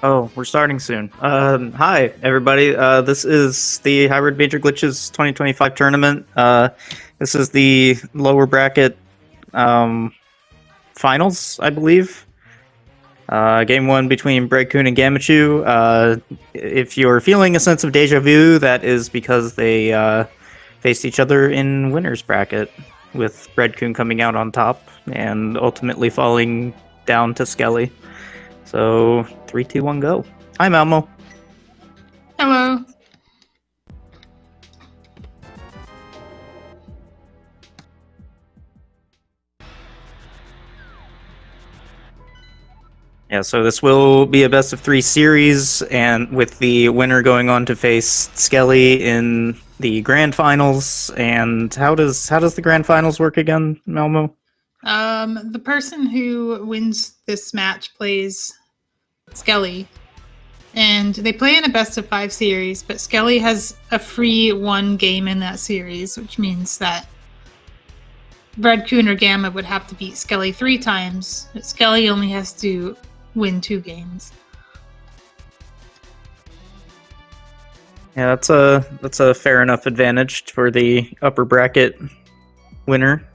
Oh, we're starting soon. Hi, everybody. This is the Hybrid Major Glitches 2025 tournament. This is the lower bracket finals, I believe. Game one between Bread-kun and Gammachuu. If you're feeling a sense of deja vu, that is because they faced each other in winner's bracket, with Bread-kun coming out on top and ultimately falling down to Skelly. So, 3, 2, 1, go. Hi, Malmo. Hello. Yeah, so this will be a best of 3 series, and with the winner going on to face Skelly in the grand finals. And how does the grand finals work again, Malmo? The person who wins this match plays Skelly, and they play in a best of 5 series, but Skelly has a free 1 game in that series, which means that Bread-kun or Gamma would have to beat Skelly 3 times, but Skelly only has to win 2 games. Yeah, that's a fair enough advantage for the upper bracket winner.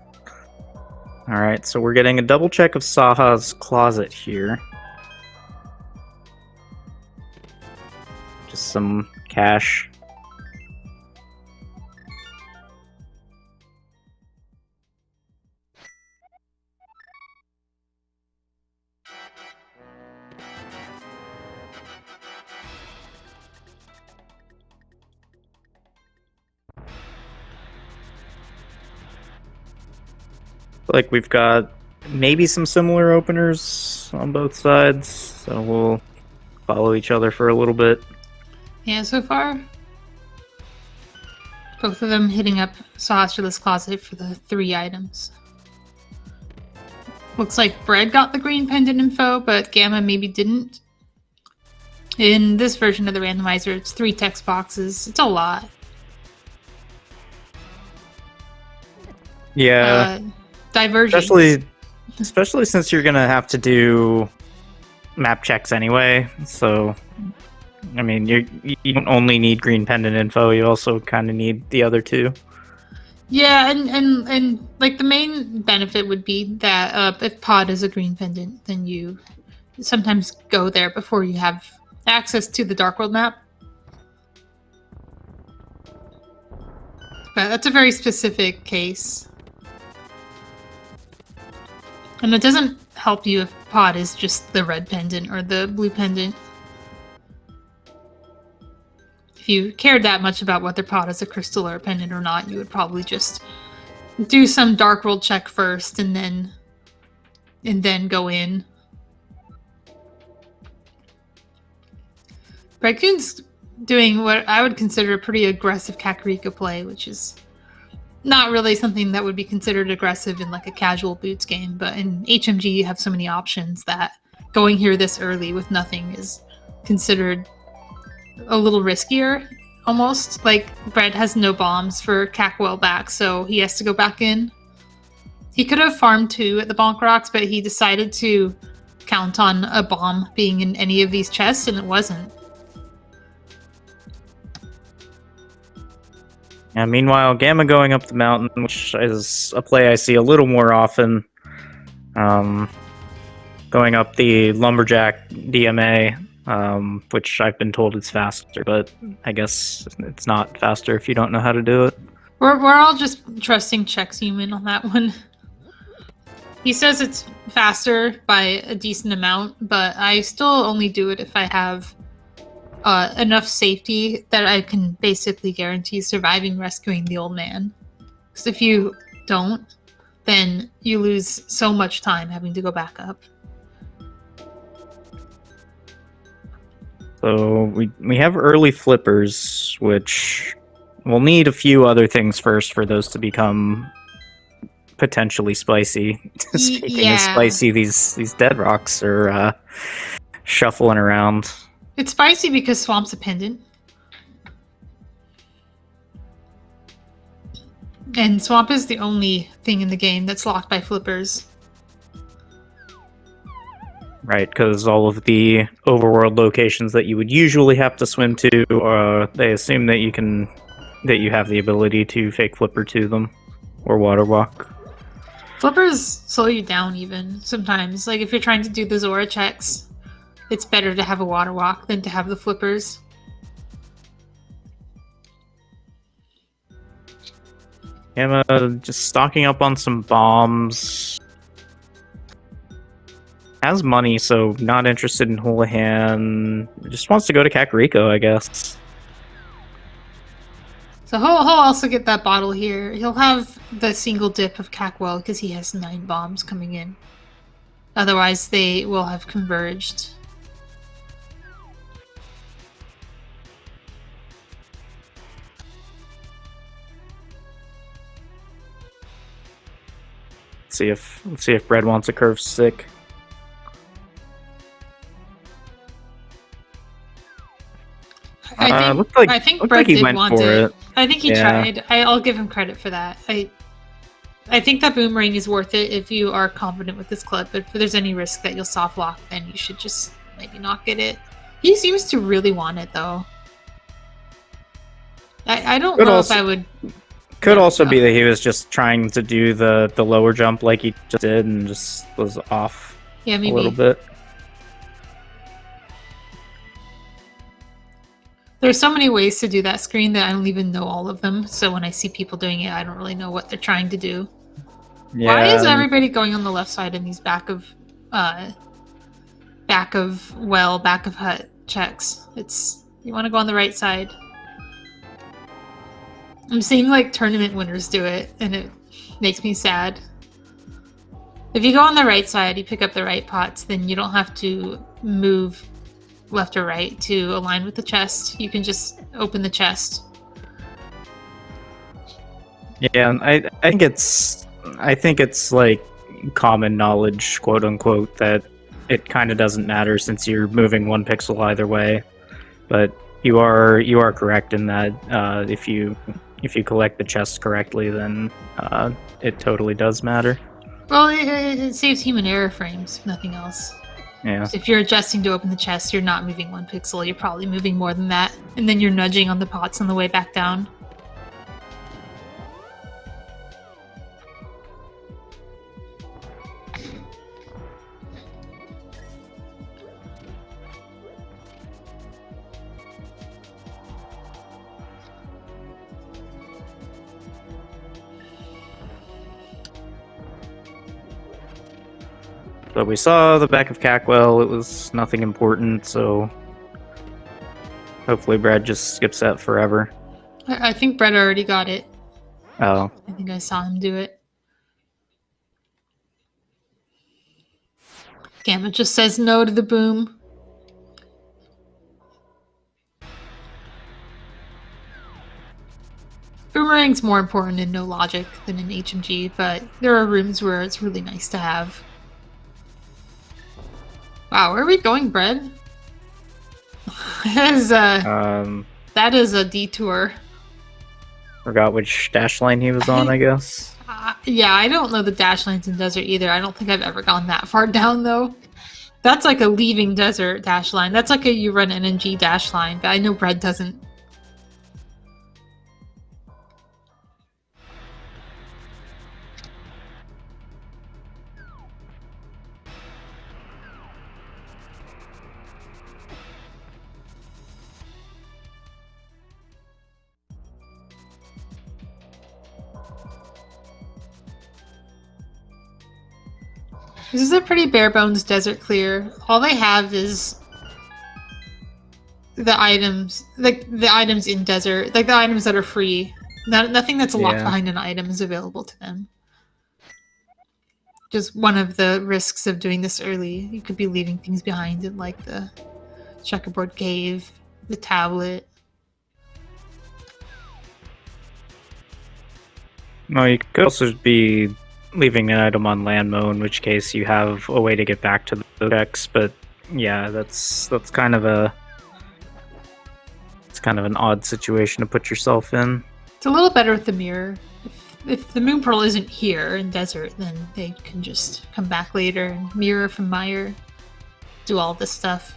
All right, so we're getting a double check of Saha's closet here. Just some cash. Like we've got maybe some similar openers on both sides, so we'll follow each other for a little bit. Yeah, so far, both of them hitting up Saha's closet for the 3 items. Looks like Bread got the green pendant info, but Gamma maybe didn't. In this version of the randomizer, it's 3 text boxes. It's a lot. Yeah, Divergence. especially since you're gonna have to do map checks anyway. So, I mean, you don't only need green pendant info; you also kind of need the other 2. Yeah, and like the main benefit would be that if pod is a green pendant, then you sometimes go there before you have access to the Dark World map. But that's a very specific case. And it doesn't help you if pod is just the red pendant or the blue pendant. If you cared that much about whether pod is a crystal or a pendant or not, you would probably just do some Dark World check first and then go in. Bread-kun's doing what I would consider a pretty aggressive Kakariko play, which is not really something that would be considered aggressive in like a casual boots game, but in HMG you have so many options that going here this early with nothing is considered a little riskier, almost. Like, Bread has no bombs for Cackwell back, so he has to go back in. He could have farmed 2 at the Bonk Rocks, but he decided to count on a bomb being in any of these chests, and it wasn't. Meanwhile, Gamma going up the mountain, which is a play I see a little more often. Going up the Lumberjack DMA, which I've been told is faster, but I guess it's not faster if you don't know how to do it. We're all just trusting Check's human on that one. He says it's faster by a decent amount, but I still only do it if I have enough safety that I can basically guarantee surviving rescuing the old man. Because if you don't, then you lose so much time having to go back up. So we have early flippers, which we'll need a few other things first for those to become potentially spicy. Speaking of spicy, these dead rocks are shuffling around. It's spicy because Swamp's a pendant. And Swamp is the only thing in the game that's locked by flippers. Right, because all of the overworld locations that you would usually have to swim to, they assume that you have the ability to fake flipper to them or water walk. Flippers slow you down even sometimes. Like if you're trying to do the Zora checks, it's better to have a water walk than to have the flippers. I'm just stocking up on some bombs. Has money, so not interested in Houlihan. Just wants to go to Kakariko, I guess. So he'll also get that bottle here. He'll have the single dip of Cackwell because he has 9 bombs coming in. Otherwise, they will have converged. Let's see if Bread wants a curve stick. I think Bread did want it. I think he Yeah. tried. I'll give him credit for that. I think that boomerang is worth it if you are confident with this clip. But if there's any risk that you'll soft lock, then you should just maybe not get it. He seems to really want it though. I don't know if I would. Could also be that he was just trying to do the lower jump like he just did and just was off a little bit. There's so many ways to do that screen that I don't even know all of them. So when I see people doing it, I don't really know what they're trying to do. Yeah. Why is everybody going on the left side in these back of hut checks? You want to go on the right side. I'm seeing like tournament winners do it, and it makes me sad. If you go on the right side, you pick up the right pots, then you don't have to move left or right to align with the chest. You can just open the chest. Yeah, I think it's like common knowledge, quote unquote, that it kind of doesn't matter since you're moving 1 pixel either way. But you are correct in that if you collect the chest correctly, then it totally does matter. Well, it saves human error frames, if nothing else. Yeah. So if you're adjusting to open the chest, you're not moving 1 pixel. You're probably moving more than that, and then you're nudging on the pots on the way back down. But we saw the back of Cackwell. It was nothing important, so hopefully Brad just skips that forever. I think Brad already got it. Oh. I think I saw him do it. Gamma just says no to the boom. Boomerang's more important in no logic than in HMG, but there are rooms where it's really nice to have. Wow, where are we going, Bread? That is a detour. Forgot which dash line he was on, I guess. Yeah, I don't know the dash lines in Desert either. I don't think I've ever gone that far down, though. That's like a leaving Desert dash line. That's like a you run NNG dash line, but I know Bread doesn't. This is a pretty bare bones desert clear. All they have is the items, like the items in desert, like the items that are free. Nothing that's locked behind an item is available to them. Just one of the risks of doing this early. You could be leaving things behind in like the checkerboard cave, the tablet. No, you could also be leaving an item on Landmo, in which case you have a way to get back to the checks. But yeah, that's kind of an odd situation to put yourself in. It's a little better with the mirror. If the moon pearl isn't here in desert, then they can just come back later and mirror from Meyer. do all this stuff.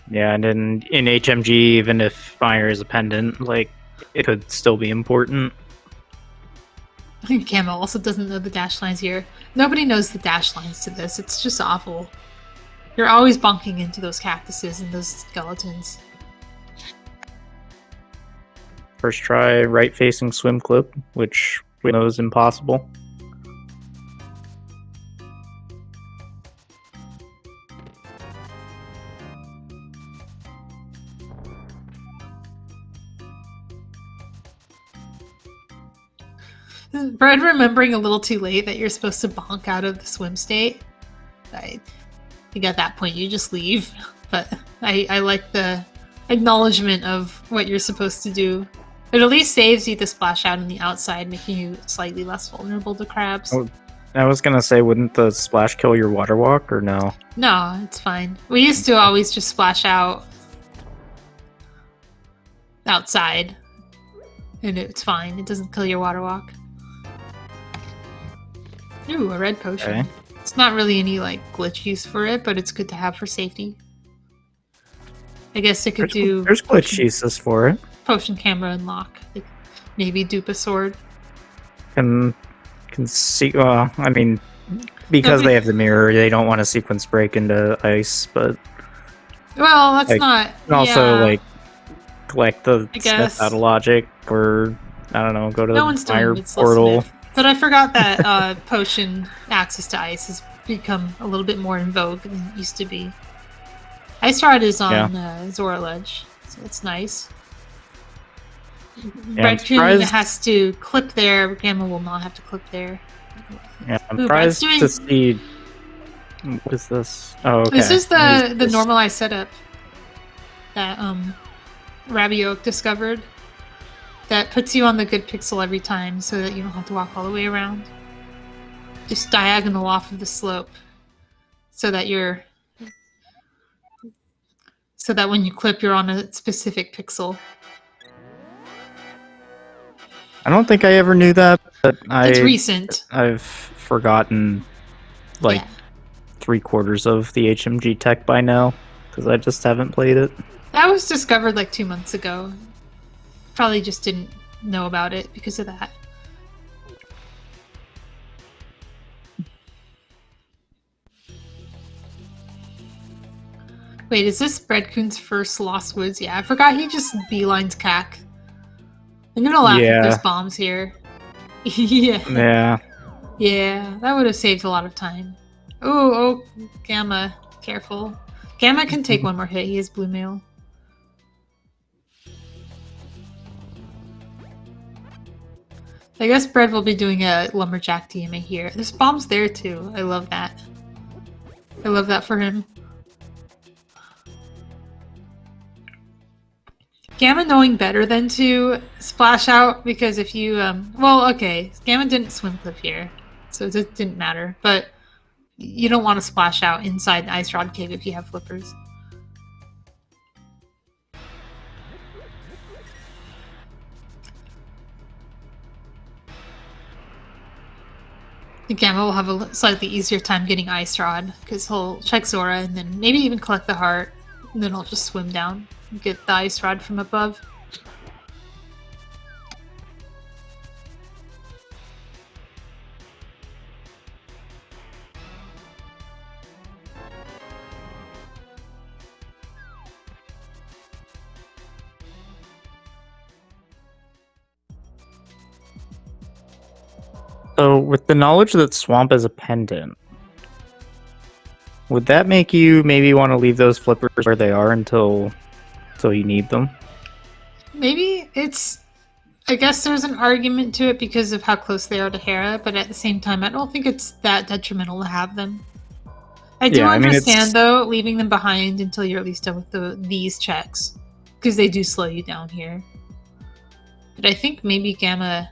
Yeah, and in HMG, even if fire is a pendant, like it could still be important. Camo also doesn't know the dash lines here. Nobody knows the dash lines to this. It's just awful. You're always bonking into those cactuses and those skeletons. First try right-facing swim clip, which we know is impossible. Bread remembering a little too late that you're supposed to bonk out of the swim state. I think at that point you just leave. But I like the acknowledgement of what you're supposed to do. It at least saves you the splash out on the outside, making you slightly less vulnerable to crabs. Oh, I was gonna say, wouldn't the splash kill your water walk, or no? No, it's fine. We used to always just splash out outside. And it's fine. It doesn't kill your water walk. Ooh, a red potion. Okay. It's not really any like glitch use for it, but it's good to have for safety. I guess it could do There's glitch uses for it. potion camera unlock. Like maybe dupe a sword. Can see. Well, I mean, because Nobody- they have the mirror, they don't want to sequence break into ice, but Well, that's Like, not. and also yeah. like collect the I Smith guess. out of logic, or I don't know, go to No the one's fire doing Mitzvah portal. Smith. But I forgot that potion access to ice has become a little bit more in vogue than it used to be. Ice Rod is on Zora Ledge, so it's nice. I'm Bread-kun surprised- has to clip there. Gamma will not have to clip there. Yeah, I'm Ooh, Brad's surprised doing- to see. What is this? Oh, okay. This is the This- normalized setup that Rabbi Oak discovered. That puts you on the good pixel every time, so that you don't have to walk all the way around. Just diagonal off of the slope, so that when you clip, you're on a specific pixel. I don't think I ever knew that, but It's recent. I've forgotten like Yeah. 3/4 of the HMG tech by now because I just haven't played it. That was discovered like 2 months ago. Probably just didn't know about it because of that. Wait, is this Bread-kun's first Lost Woods? Yeah, I forgot he just beelines cack. I'm gonna laugh Yeah. at those bombs here. Yeah. Yeah. Yeah, that would have saved a lot of time. Oh, Gamma. Careful. Gamma can take one more hit. He has blue mail. I guess Bread will be doing a lumberjack DMA here. There's bombs there too. I love that. I love that for him. Gamma knowing better than to splash out because if you well, okay, Gamma didn't swim clip here, so it didn't matter. But you don't want to splash out inside the ice rod cave if you have flippers. Gamma will have a slightly easier time getting ice rod because he'll check Zora and then maybe even collect the heart, and then he'll just swim down and get the ice rod from above. So, with the knowledge that Swamp is a pendant, would that make you maybe want to leave those flippers where they are until you need them? Maybe it's. I guess there's an argument to it because of how close they are to Hera, but at the same time, I don't think it's that detrimental to have them. I do Yeah, I mean, understand, it's- though, leaving them behind until you're at least done with these checks, because they do slow you down here. But I think maybe Gamma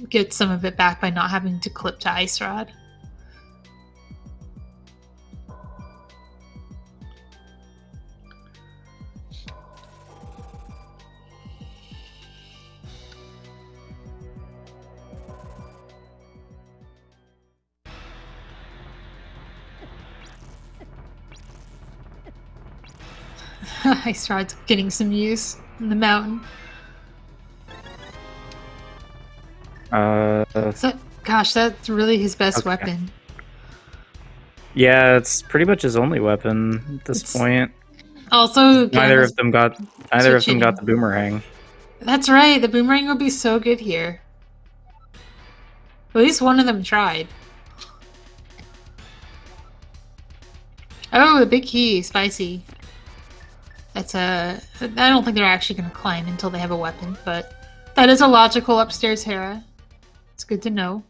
gets some of it back by not having to clip to Ice Rod. I started getting some use in the mountain. So, gosh, that's really his best Okay. weapon. Yeah, it's pretty much his only weapon at this point. Also, Neither of them got switching. the boomerang. That's right. The boomerang would be so good here. At least one of them tried. Oh, the big key, spicy. That's a. I don't think they're actually going to climb until they have a weapon, but that is a logical upstairs Hera. It's good to know.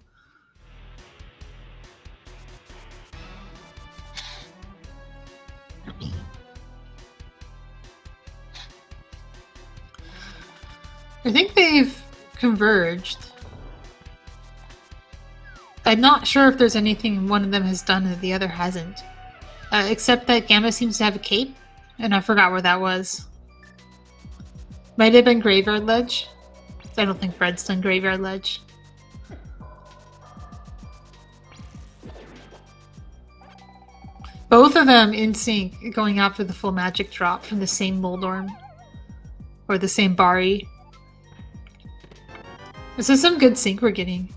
I think they've converged. I'm not sure if there's anything one of them has done that the other hasn't. Except that Gamma seems to have a cape, and I forgot where that was. Might have been Graveyard Ledge. I don't think Bread's done Graveyard Ledge. Both of them in sync, going after the full magic drop from the same Moldorm. Or the same Bari. This is some good sync we're getting.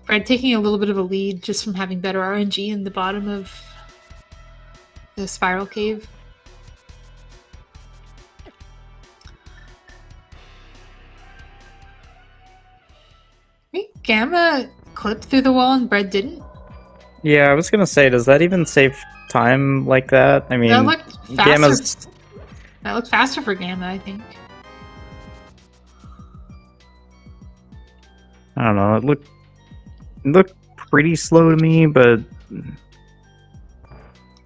Bread taking a little bit of a lead just from having better RNG in the bottom of the spiral cave. I think Gamma clipped through the wall and Bread didn't. Yeah, I was gonna say, does that even save time like that? I mean, That looked faster. Gamma's... That looked faster for Gamma, I think. I don't know. It looked pretty slow to me, but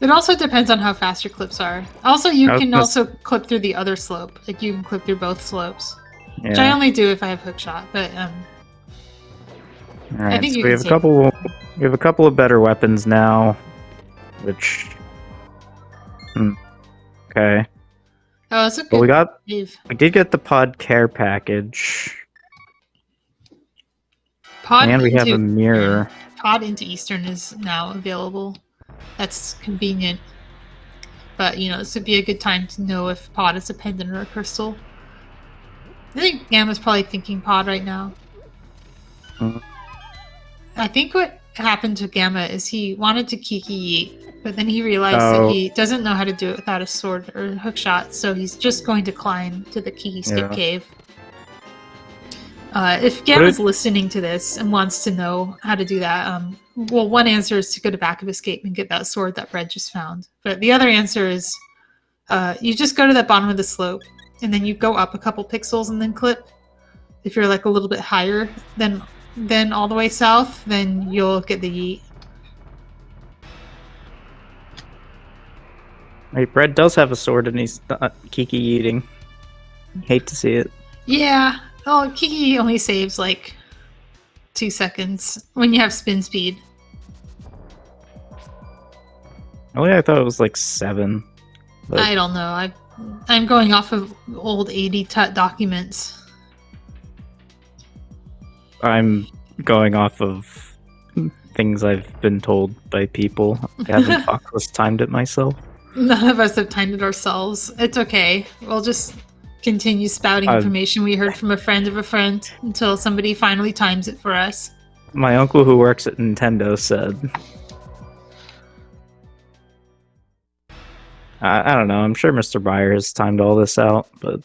it also depends on how fast your clips are. Also, you can also clip through the other slope. Like you can clip through both slopes, which I only do if I have hook shot. But all I right, think so we have a couple of better weapons now, which okay. Oh, that's a good. Well, we did get the pod care package. And we have a mirror. Pod into Eastern is now available. That's convenient. But, you know, this would be a good time to know if Pod is a pendant or a crystal. I think Gamma's probably thinking Pod right now. I think what happened to Gamma is he wanted to Kiki Yeet, but then he realized that he doesn't know how to do it without a sword or a hook shot, so he's just going to climb to the Kiki Skip Cave. If Gamma's listening to this and wants to know how to do that, well, one answer is to go to Back of Escape and get that sword that Bread just found. But the other answer is you just go to the bottom of the slope, and then you go up a couple pixels and then clip. If you're like a little bit higher than all the way south, then you'll get the yeet. Wait, Bread does have a sword and he's Kiki eating. Hate to see it. Yeah. Oh, Kiki only saves like 2 seconds when you have spin speed. Oh yeah, I thought it was like 7. But... I don't know. I'm going off of old 80 tut documents. I'm going off of things I've been told by people. I haven't Foxless timed it myself. None of us have timed it ourselves. It's okay. We'll just continue spouting information we heard from a friend of a friend until somebody finally times it for us. My uncle who works at Nintendo said... I don't know, I'm sure Mr. Breyer has timed all this out, but...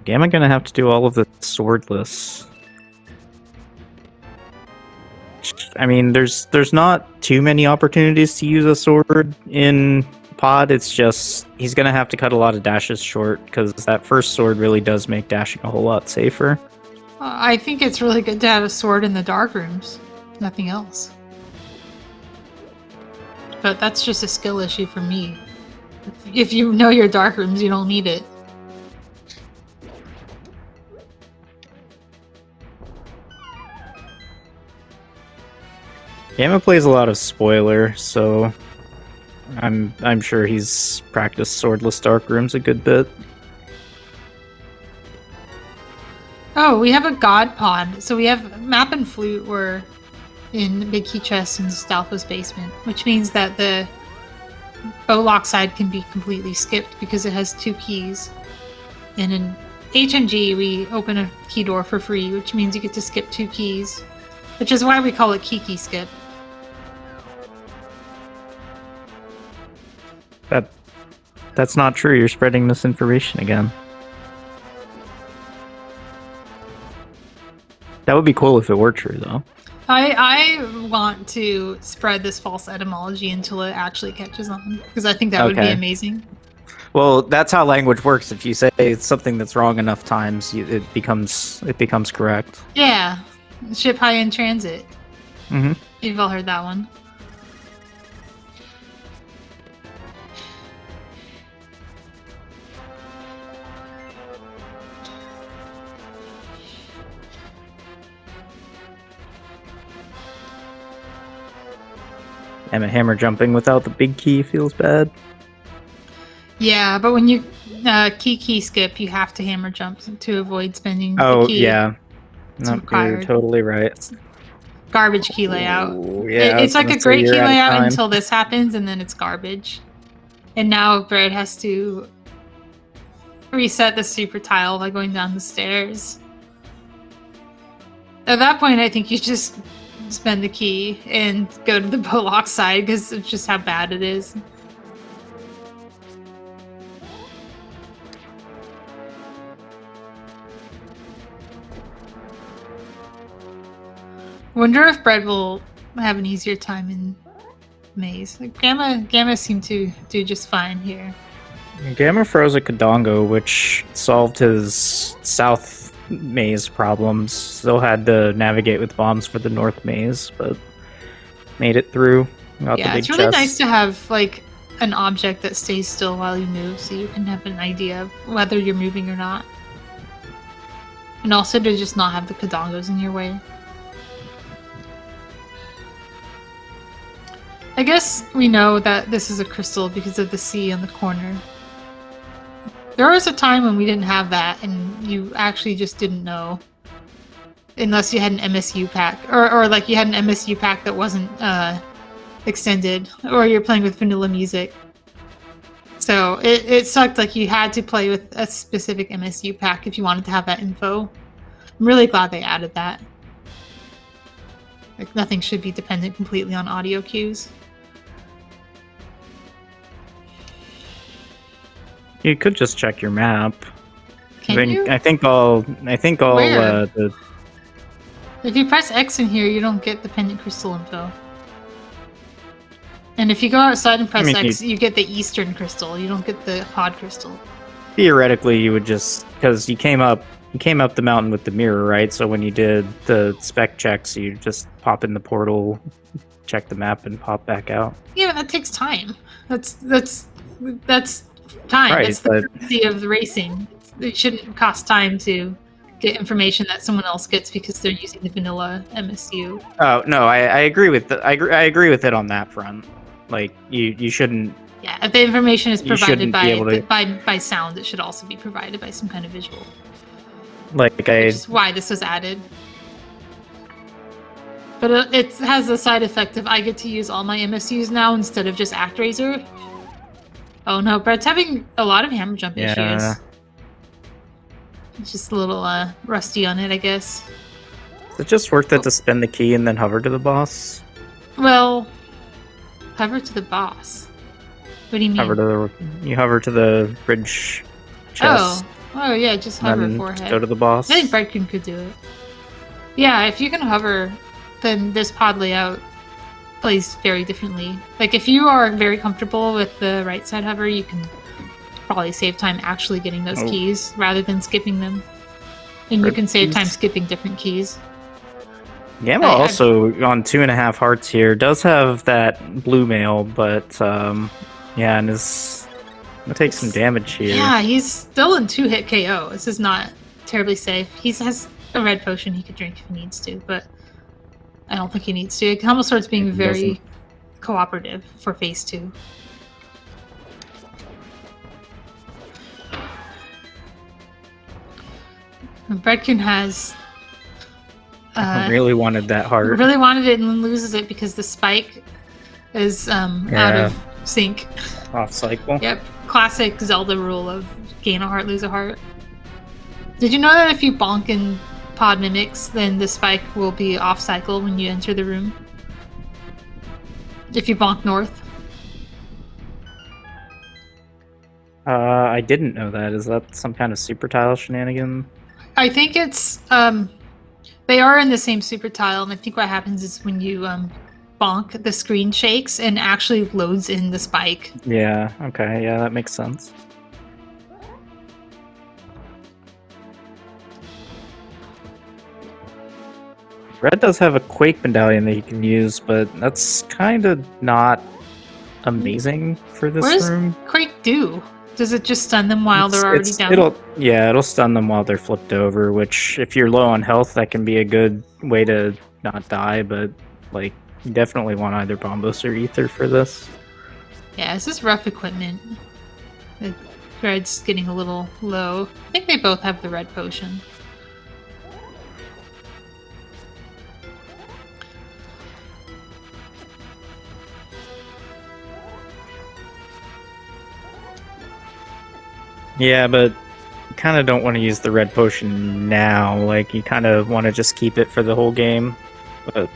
Am I gonna have to do all of the swordless? I mean, there's not too many opportunities to use a sword in Pod. It's just he's gonna have to cut a lot of dashes short because that first sword really does make dashing a whole lot safer. I think it's really good to have a sword in the dark rooms. Nothing else. But that's just a skill issue for me. If you know your dark rooms, you don't need it. Gamma plays a lot of spoiler, so I'm sure he's practiced swordless dark rooms a good bit. Oh, we have a god pod. So we have map and flute were in big key chest in Stalfo's basement, which means that the Bowlock side can be completely skipped because it has 2 keys. And in HMG, we open a key door for free, which means you get to skip 2 keys, which is why we call it key skip. That's not true. You're spreading misinformation again. That would be cool if it were true, though. I want to spread this false etymology until it actually catches on, because I think that would be amazing. Well, that's how language works. If you say something that's wrong enough times, it becomes correct. Yeah, ship high in transit. Mm-hmm. You've all heard that one. And a hammer jumping without the big key feels bad. Yeah, but when you key skip, you have to hammer jump to avoid spending the key. Yeah. No, you're totally right. It's garbage key layout. Ooh, yeah, it's like a great key layout until this happens, and then it's garbage. And now Bread has to reset the super tile by going down the stairs. At that point, I think you just spend the key and go to the Bowlock side because of just how bad it is. Wonder if Bread will have an easier time in Maze. Like Gamma seemed to do just fine here. Gamma froze a Kadongo, which solved his south maze problems. Still had to navigate with bombs for the north maze, but made it through. Got the big it's really chest. nice to have like an object that stays still while you move, so you can have an idea of whether you're moving or not. And also to just not have the Kadongos in your way. I guess we know that this is a crystal because of the C on the corner. There was a time when we didn't have that, and you actually just didn't know. Unless you had an MSU pack. Or like you had an MSU pack that wasn't extended. Or you're playing with vanilla music. So it sucked, like you had to play with a specific MSU pack if you wanted to have that info. I'm really glad they added that. Like nothing should be dependent completely on audio cues. You could just check your map. Can you? I think all Where? the If you press X in here, you don't get the pendant crystal info. And if you go outside and press X, you get the eastern crystal. You don't get the pod crystal. Theoretically, you would just, because you came up the mountain with the mirror, right? So when you did the spec checks, you just pop in the portal, check the map, and pop back out. Yeah, but that takes time. That's time. Right, that's the currency of the racing. It shouldn't cost time to get information that someone else gets because they're using the vanilla MSU. Oh no, I agree with I agree with it on that front. Like you shouldn't. Yeah, if the information is provided by by sound, it should also be provided by some kind of visual. Which is why this was added. But it has the side effect of I get to use all my MSUs now instead of just ActRaiser. Oh no, Brett's having a lot of hammer jump issues. It's just a little rusty on it, I guess. Is it just worth it to spend the key and then hover to the boss? Well, hover to the boss. What do you mean? You hover to the bridge chest. Oh yeah, just hover forehead. Go to the boss. I think Bread-kun could do it. Yeah, if you can hover, then this pod layout plays very differently. Like if you are very comfortable with the right side hover, you can probably save time actually getting those keys rather than skipping them. And you can save time skipping different keys. Gamma also on 2.5 hearts here does have that blue mail, but yeah, and is gonna take some damage here. Yeah, he's still in 2-hit KO. This is not terribly safe. He has a red potion he could drink if he needs to, but I don't think he needs to. Helmel Sword's being very cooperative for phase 2. Bread-kun has really wanted that heart. really wanted it and then loses it because the spike is out of sync. Off cycle. Yep, classic Zelda rule of gain a heart, lose a heart. Did you know that if you bonk in pod mimics, then the spike will be off cycle when you enter the room? If you bonk north. I didn't know that. Is that some kind of super tile shenanigan? I think it's they are in the same super tile, and I think what happens is when you bonk, the screen shakes and actually loads in the spike. Yeah, okay, yeah, that makes sense. Red does have a Quake medallion that you can use, but that's kind of not amazing for this What does room. Quake do? Does it just stun them while they're already down? It'll stun them while they're flipped over, which if you're low on health, that can be a good way to not die, but like you definitely want either Bombos or Ether for this. Yeah, this is rough equipment. The Red's getting a little low. I think they both have the red potion. Yeah, but you kind of don't want to use the red potion now. Like, you kind of want to just keep it for the whole game. But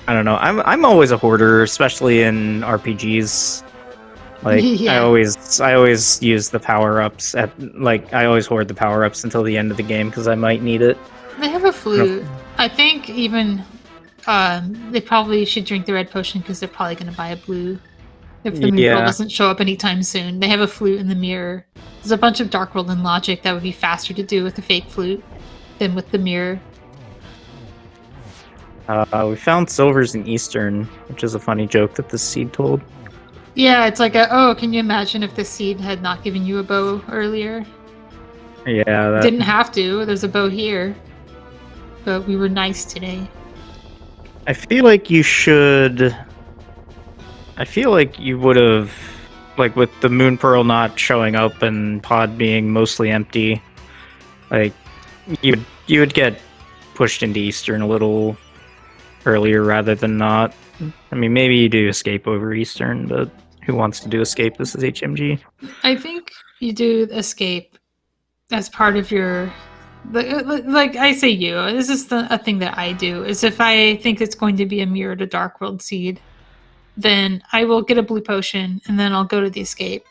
I don't know. I'm always a hoarder, especially in RPGs. Like, Yeah. I always use the power-ups I always hoard the power-ups until the end of the game because I might need it. They have a flute. I think even they probably should drink the red potion because they're probably going to buy a blue if the moon girl doesn't show up anytime soon. They have a flute in the mirror. There's a bunch of Dark World and logic that would be faster to do with the fake flute than with the mirror. We found silvers in Eastern, which is a funny joke that the seed told. Yeah, it's like can you imagine if the seed had not given you a bow earlier? Yeah, Didn't have to. There's a bow here. But we were nice today. I feel like you should... I feel like you would have, like with the Moon Pearl not showing up and Pod being mostly empty, like you would get pushed into Eastern a little earlier rather than not. I mean, maybe you do escape over Eastern, but who wants to do escape? This is HMG. I think you do escape as part of your... Like I say you, this is a thing that I do, is if I think it's going to be a mirror to Dark World seed, then I will get a blue potion, and then I'll go to the escape.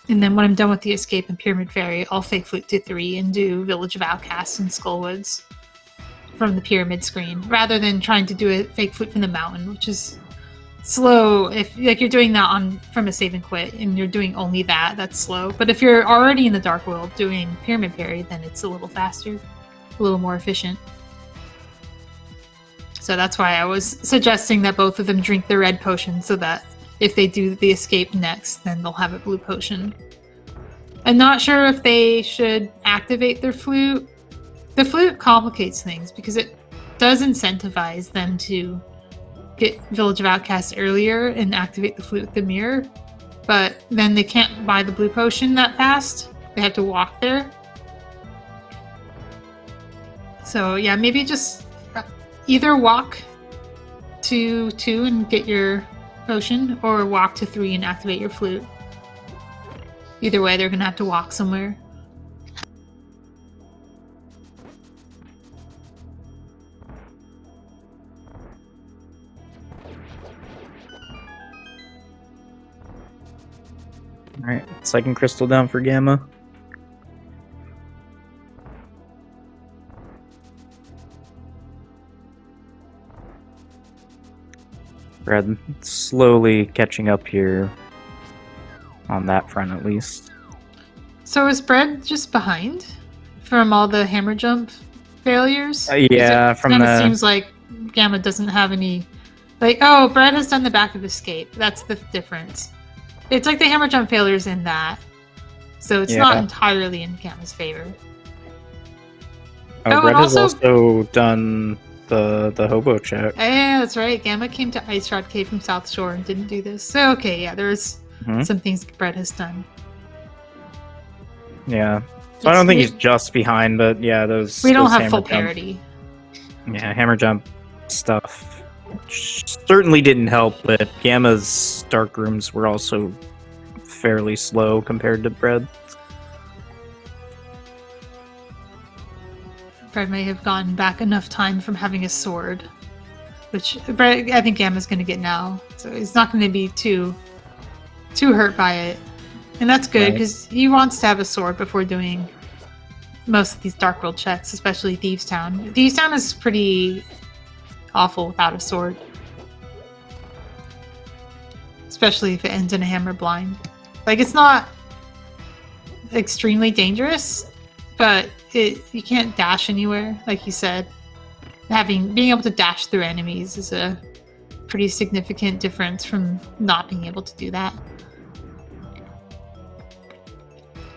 And then when I'm done with the escape in Pyramid Fairy, I'll fake flute to 3 and do Village of Outcasts and Skullwoods from the pyramid screen, rather than trying to do a fake flute from the mountain, which is slow. If you're doing that from a save and quit, and you're doing only that, that's slow. But if you're already in the Dark World doing Pyramid Fairy, then it's a little faster, a little more efficient. So that's why I was suggesting that both of them drink the red potion so that if they do the escape next, then they'll have a blue potion. I'm not sure if they should activate their flute. The flute complicates things because it does incentivize them to get Village of Outcasts earlier and activate the flute with the mirror, but then they can't buy the blue potion that fast. They have to walk there. So yeah, maybe just either walk to 2 and get your potion, or walk to 3 and activate your flute. Either way, they're gonna have to walk somewhere. Alright, second crystal down for Gamma. Red slowly catching up here on that front at least. So is Bread just behind from all the hammer jump failures? Yeah, from the... It seems like Gamma doesn't have any... Like, Bread has done the back of escape. That's the difference. It's like the hammer jump failures in that. So it's not entirely in Gamma's favor. Bread has also done the hobo check. Yeah, that's right. Gamma came to Ice Rod Cave from South Shore and didn't do this. So okay, yeah, there's some things Bread has done. Yeah, So I don't think he's just behind, but yeah, those. We don't those have hammer full jump- parity. Yeah, hammer jump stuff certainly didn't help, but Gamma's dark rooms were also fairly slow compared to Bread. Bread may have gotten back enough time from having a sword, which Bread, I think Gamma's going to get now, so he's not going to be too hurt by it, and that's good Right. because he wants to have a sword before doing most of these Dark World checks, especially Thieves Town. Thieves Town is pretty awful without a sword, especially if it ends in a hammer blind. Like, it's not extremely dangerous, but you can't dash anywhere, like you said. Being able to dash through enemies is a pretty significant difference from not being able to do that.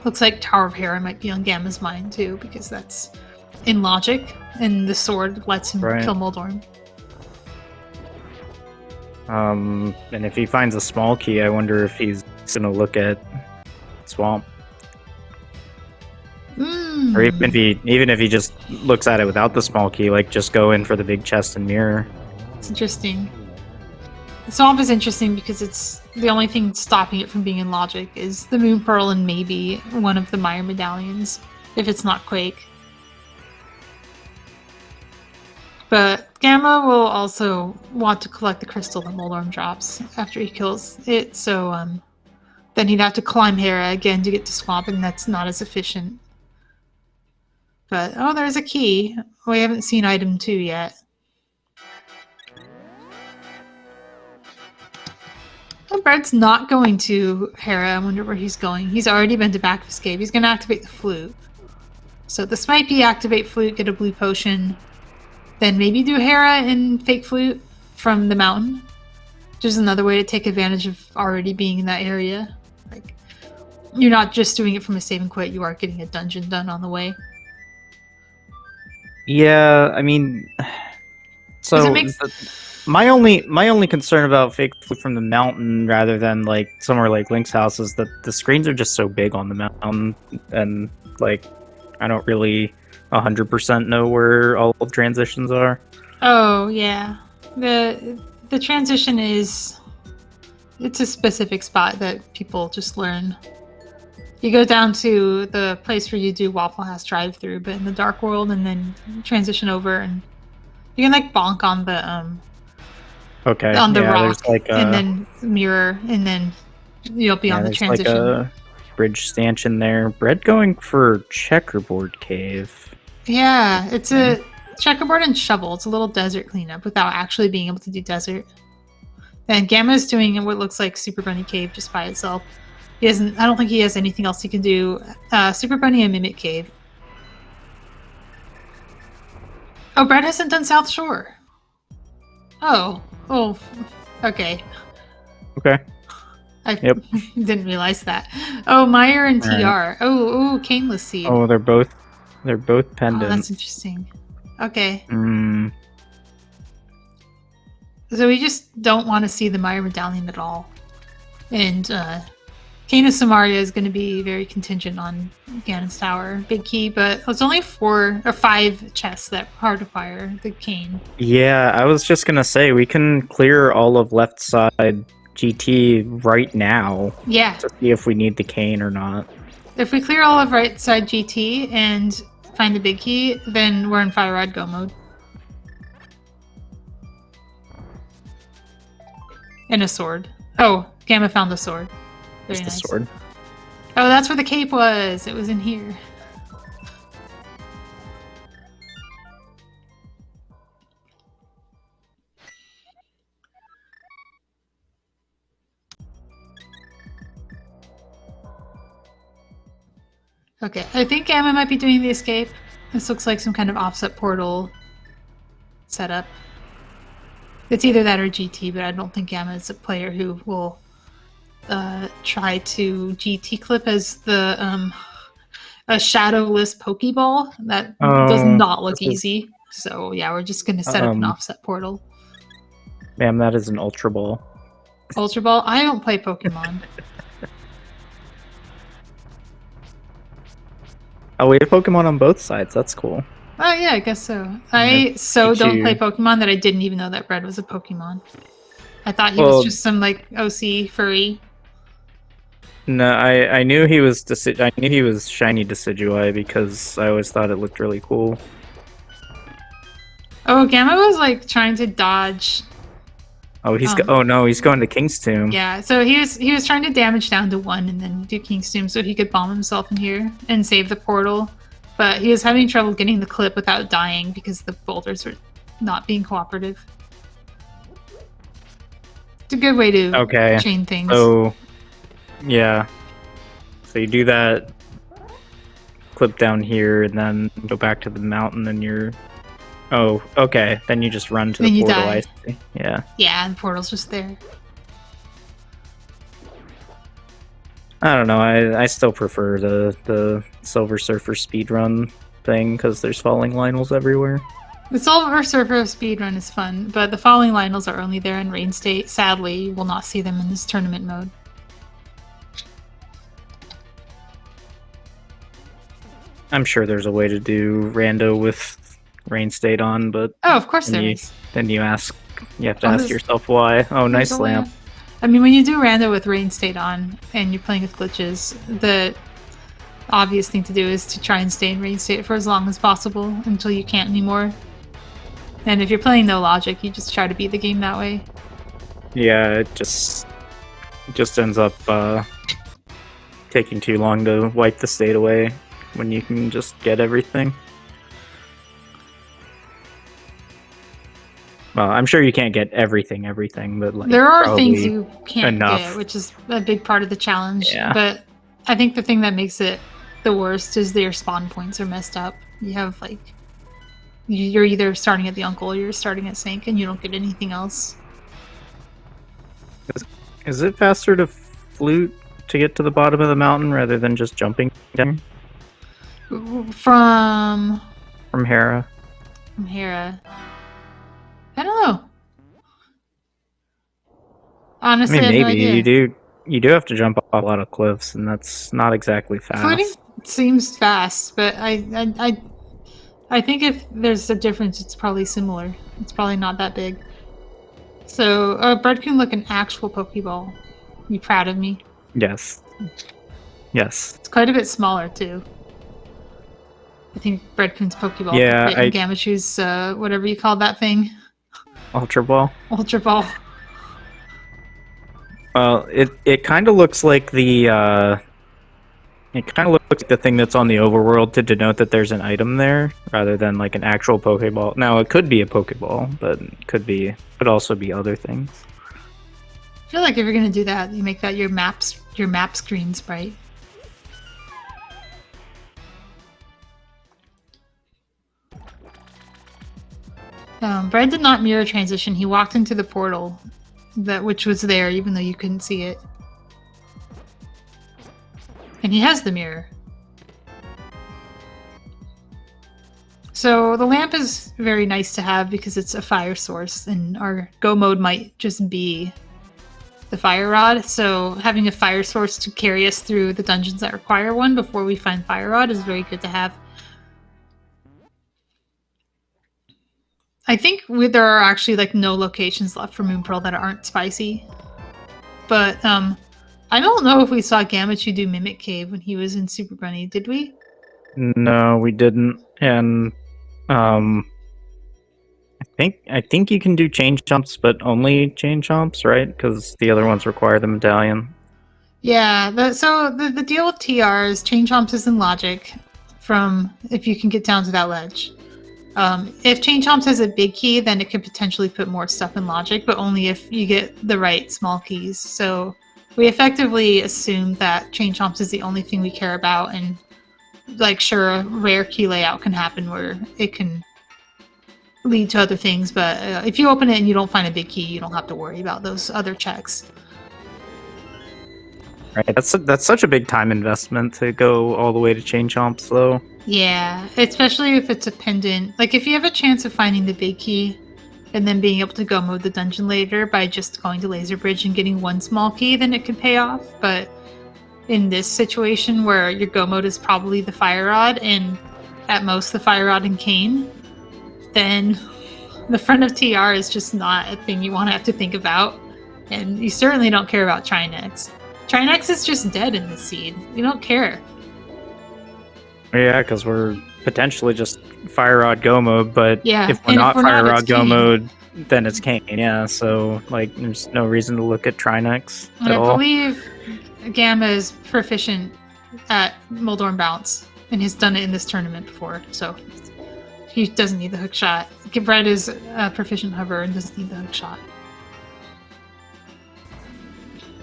Looks like Tower of Hera might be on Gamma's mind too, because that's in logic, and the sword lets him kill Moldorm. And if he finds a small key, I wonder if he's gonna look at Swamp. Or even if he just looks at it without the small key, like just go in for the big chest and mirror. It's interesting. The Swamp is interesting because it's the only thing stopping it from being in logic is the Moon Pearl and maybe one of the Meyer medallions, if it's not Quake. But Gamma will also want to collect the crystal that Moldorm drops after he kills it, so then he'd have to climb Hera again to get to Swamp, and that's not as efficient. But, oh, there's a key. We haven't seen item 2 yet. Oh, Bread's not going to Hera. I wonder where he's going. He's already been to Bacchus Cave. He's going to activate the flute. So this might be activate flute, get a blue potion, then maybe do Hera and fake flute from the mountain. Which is another way to take advantage of already being in that area. Like, you're not just doing it from a save and quit, you are getting a dungeon done on the way. Yeah, I mean, so my only concern about fake flute from the mountain rather than like somewhere like Link's house is that the screens are just so big on the mountain, and like I don't really 100% know where all the transitions are. Oh yeah, the transition it's a specific spot that people just learn. You go down to the place where you do Waffle House drive-through, but in the Dark World, and then transition over, and you can like bonk on the rock, like and then mirror, and then you'll be on the transition. Like a bridge stanchion there. Bread going for Checkerboard Cave. Yeah, it's a checkerboard and shovel. It's a little desert cleanup without actually being able to do desert. And Gamma's doing what looks like Super Bunny Cave just by itself. I don't think he has anything else he can do. Super Bunny and Mimic Cave. Oh, Bread hasn't done South Shore. Oh, okay. Okay. I didn't realize that. Oh, Meyer and TR. Right. Oh, Caneless Seed. Oh, they're both pendants. Oh, that's interesting. Okay. So we just don't want to see the Meyer medallion at all. And Cane of Samaria is going to be very contingent on Ganon's Tower. Big key, but it's only 4 or 5 chests that hardfire the cane. Yeah, I was just going to say, we can clear all of left side GT right now. Yeah. To see if we need the cane or not. If we clear all of right side GT and find the big key, then we're in Fire Rod Go mode. And a sword. Oh, Gamma found the sword. Very nice. The sword. Oh, that's where the cape was. It was in here. Okay, I think Gamma might be doing the escape. This looks like some kind of offset portal setup. It's either that or GT, but I don't think Gamma is a player who will try to GT clip as the a shadowless Pokeball. That does not look easy. So yeah, we're just gonna set up an offset portal. Ma'am, that is an Ultra Ball. Ultra Ball? I don't play Pokemon. Oh, we have Pokemon on both sides. That's cool. Oh yeah, I guess so. I don't play Pikachu. Pokemon that I didn't even know that Red was a Pokemon. I thought he was Well, just some like OC furry. no, I knew he was I knew he was shiny Decidueye because I always thought it looked really cool. Oh, Gamma was like trying to dodge. Oh, oh no, he's going to King's Tomb. Yeah, so he was trying to damage down to 1 and then do King's Tomb so he could bomb himself in here and save the portal. But he was having trouble getting the clip without dying because the boulders were not being cooperative. It's a good way to chain things. So, yeah. So you do that, clip down here, and then go back to the mountain, and you're... Oh, okay. Then you just run to the portal, I see. Yeah. Yeah, the portal's just there. I don't know. I still prefer the Silver Surfer speedrun thing because there's falling Lionels everywhere. The Silver Surfer speedrun is fun, but the falling Lionels are only there in rain state. Sadly, you will not see them in this tournament mode. I'm sure there's a way to do rando with rain state on, but oh, of course there is. Then you have to ask yourself why. Oh, nice lamp. I mean, when you do rando with rain state on and you're playing with glitches, the obvious thing to do is to try and stay in rain state for as long as possible until you can't anymore. And if you're playing no logic, you just try to beat the game that way. Yeah, it just ends up taking too long to wipe the state away when you can just get everything. Well, I'm sure you can't get everything, but like there are things you can't enough. get, which is a big part of the challenge. Yeah. But I think the thing that makes it the worst is their spawn points are messed up. You have like you're either starting at the Uncle or you're starting at Sink, and you don't get anything else. Is it faster to flute to get to the bottom of the mountain rather than just jumping down? From Hera. From Hera. I don't know. Honestly, I mean, I have maybe no idea. you do have to jump off a lot of cliffs, and that's not exactly fast. Fluting seems fast, but I think if there's a difference, it's probably similar. It's probably not that big. So, Bread-kun look an actual Pokeball. You proud of me? Yes. Yes. It's quite a bit smaller too. I think Bread-kun's Pokeball. Yeah, and Gammachoo's whatever you call that thing. Ultra Ball. Ultra Ball. Well, it kind of looks like the thing that's on the overworld to denote that there's an item there, rather than like an actual Pokeball. Now it could be a Pokeball, but it could also be other things. I feel like if you're gonna do that, you make that your map screen sprite. Bread did not mirror transition. He walked into the portal, which was there, even though you couldn't see it. And he has the mirror. So the lamp is very nice to have because it's a fire source, and our go mode might just be the fire rod. So having a fire source to carry us through the dungeons that require one before we find fire rod is very good to have. I think there are actually like no locations left for Moon Pearl that aren't spicy. But I don't know if we saw Gammachuu do Mimic Cave when he was in Super Bunny, did we? No, we didn't. And I think you can do chain jumps, but only chain jumps, right? Because the other ones require the medallion. Yeah, so the deal with TR is chain jumps is in logic from if you can get down to that ledge. If Chain Chomps has a big key, then it could potentially put more stuff in logic, but only if you get the right small keys. So we effectively assume that Chain Chomps is the only thing we care about, and like sure, a rare key layout can happen where it can lead to other things, but if you open it and you don't find a big key, you don't have to worry about those other checks. Right, that's such a big time investment to go all the way to Chain Chomps, though. Yeah, especially if it's a pendant. Like, if you have a chance of finding the big key and then being able to go mode the dungeon later by just going to Laser Bridge and getting one small key, then it could pay off. But in this situation where your go mode is probably the fire rod and at most the fire rod and cane, then the front of TR is just not a thing you want to have to think about. And you certainly don't care about Trinex. Trinex is just dead in this seed. You don't care. Yeah, because we're potentially just fire rod go mode, but Yeah, if we're and if not we're fire not, rod it's go cane. mode, then it's cane. Yeah, so like there's no reason to look at Trinex And at I all. believe Gamma is proficient at Moldorm Bounce and has done it in this tournament before, so he doesn't need the hook shot. Bread is a proficient hover and doesn't need the hook shot.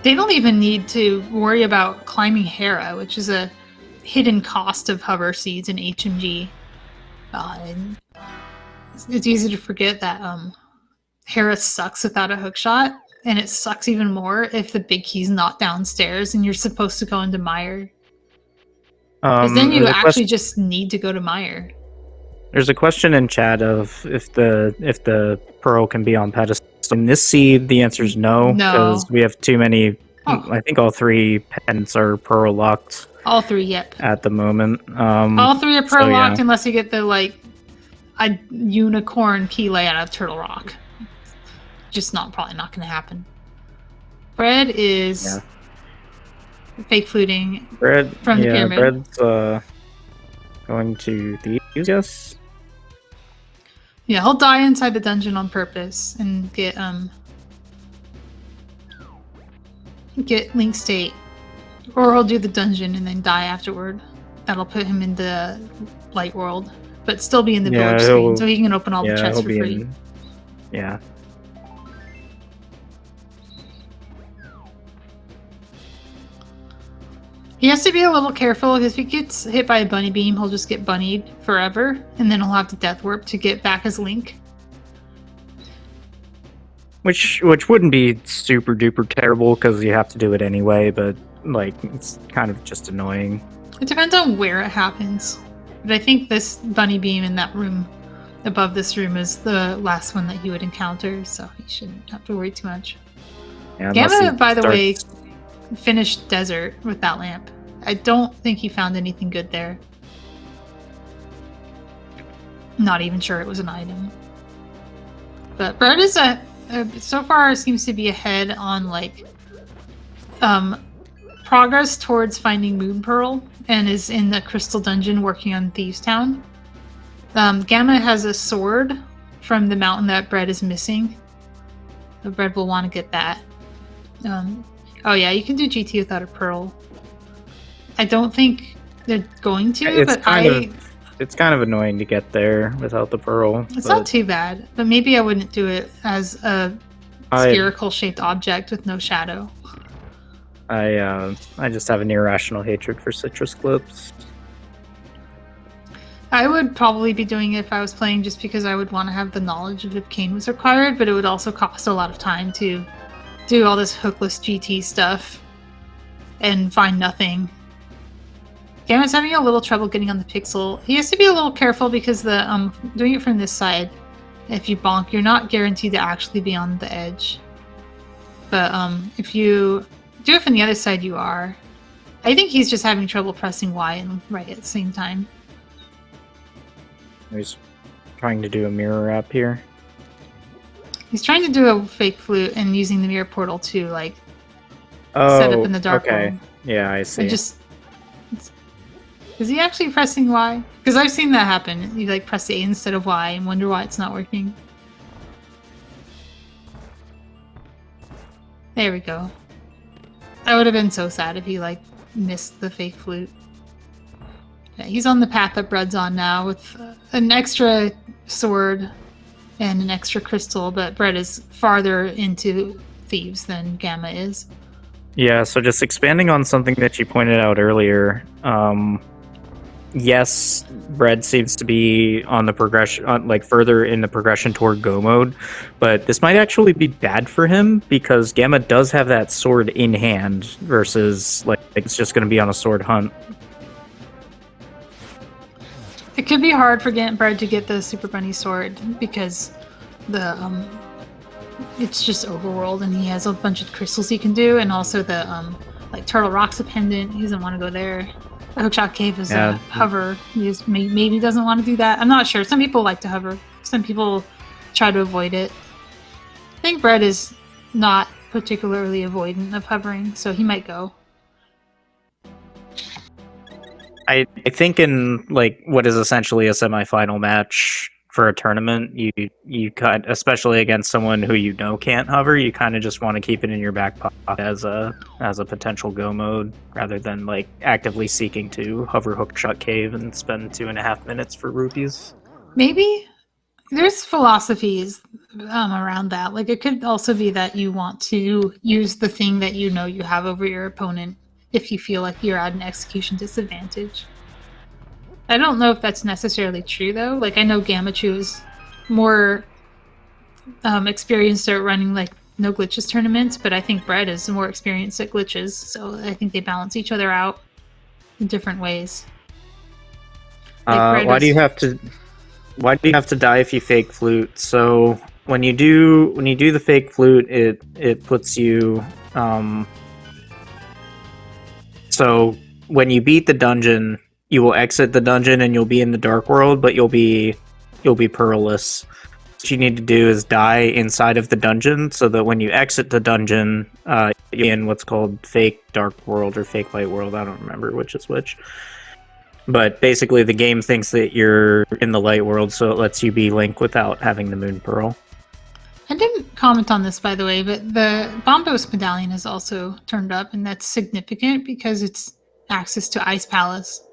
They don't even need to worry about climbing Hera, which is a hidden cost of hover seeds in HMG. And it's easy to forget that Hera sucks without a hook shot, and it sucks even more if the big key's not downstairs and you're supposed to go into Mire. Because then you There's a actually just need to go to Mire. There's a question in chat of if the pearl can be on pedestal. In this seed, the answer is no, because we have too many. Oh. I think all 3 pens are pearl locked All 3, yep. at the moment. All 3 are pearl so, locked yeah. unless you get the a unicorn key layout of Turtle Rock. Just probably not going to happen. Bread is fake fluting from the pyramid. Bread's going to these, yes. Yeah, he'll die inside the dungeon on purpose and get Link State, or he'll do the dungeon and then die afterward. That'll put him in the light world, but still be in the village screen, so he can open all the chests for free. Yeah. He has to be a little careful because if he gets hit by a bunny beam, he'll just get bunnied forever, and then he'll have to death warp to get back as Link. Which wouldn't be super duper terrible because you have to do it anyway, but like it's kind of just annoying. It depends on where it happens. But I think this bunny beam in that room above this room is the last one that he would encounter, so he shouldn't have to worry too much. Yeah, Gamma, by the way, finished Desert with that lamp. I don't think he found anything good there. Not even sure it was an item. But Bread is so far seems to be ahead on progress towards finding Moon Pearl and is in the Crystal Dungeon working on Thieves Town. Gamma has a sword from the mountain that Bread is missing. So Bread will want to get that. Oh yeah, you can do GT without a pearl. I don't think they're going to, it's kind of annoying to get there without the pearl. It's not too bad, but maybe I wouldn't do it as a spherical shaped object with no shadow. I just have an irrational hatred for citrus clips. I would probably be doing it if I was playing just because I would want to have the knowledge of if cane was required, but it would also cost a lot of time to do all this hookless GT stuff and find nothing. Gamma's having a little trouble getting on the pixel. He has to be a little careful because the doing it from this side, if you bonk, you're not guaranteed to actually be on the edge. But if you do it from the other side, you are. I think he's just having trouble pressing Y and right at the same time. He's trying to do a mirror wrap here. He's trying to do a fake flute and using the mirror portal to set up in the dark world. Yeah, I see. Is he actually pressing Y? Because I've seen that happen. You press A instead of Y and wonder why it's not working. There we go. That would have been so sad if he missed the fake flute. Yeah, he's on the path that Bread's on now with an extra sword and an extra crystal, but Bread is farther into Thieves than Gamma is. Yeah, so just expanding on something that you pointed out earlier, yes, Bread seems to be on the progression, further in the progression toward Go mode, but this might actually be bad for him because Gamma does have that sword in hand versus it's just going to be on a sword hunt. It could be hard for Bread to get the Super Bunny sword because it's just overworld and he has a bunch of crystals he can do, and also the like Turtle Rock's a pendant. He doesn't want to go there. The Hookshot Cave is a hover. He just maybe doesn't want to do that. I'm not sure. Some people like to hover. Some people try to avoid it. I think Bread is not particularly avoidant of hovering, so he might go. I think in like what is essentially a semifinal match for a tournament, you cut, especially against someone who you know can't hover, you kind of just want to keep it in your back pocket as a potential go mode, rather than like actively seeking to hover Hookshot Cave and spend 2.5 minutes for rupees. Maybe there's philosophies around that. Like it could also be that you want to use the thing that you know you have over your opponent if you feel like you're at an execution disadvantage. I don't know if that's necessarily true though. Like I know Gammachuu is more experienced at running like no glitches tournaments, but I think Bread is more experienced at glitches, so I think they balance each other out in different ways. Like Why do you have to die if you fake flute? So when you do the fake flute, it puts you so when you beat the dungeon, you will exit the dungeon and you'll be in the dark world, but you'll be pearlless. What you need to do is die inside of the dungeon, so that when you exit the dungeon, you're in what's called fake dark world or fake light world. I don't remember which is which. But basically, the game thinks that you're in the light world, so it lets you be Link without having the Moon Pearl. I didn't comment on this, by the way, but the Bombos medallion is also turned up, and that's significant because it's access to Ice Palace.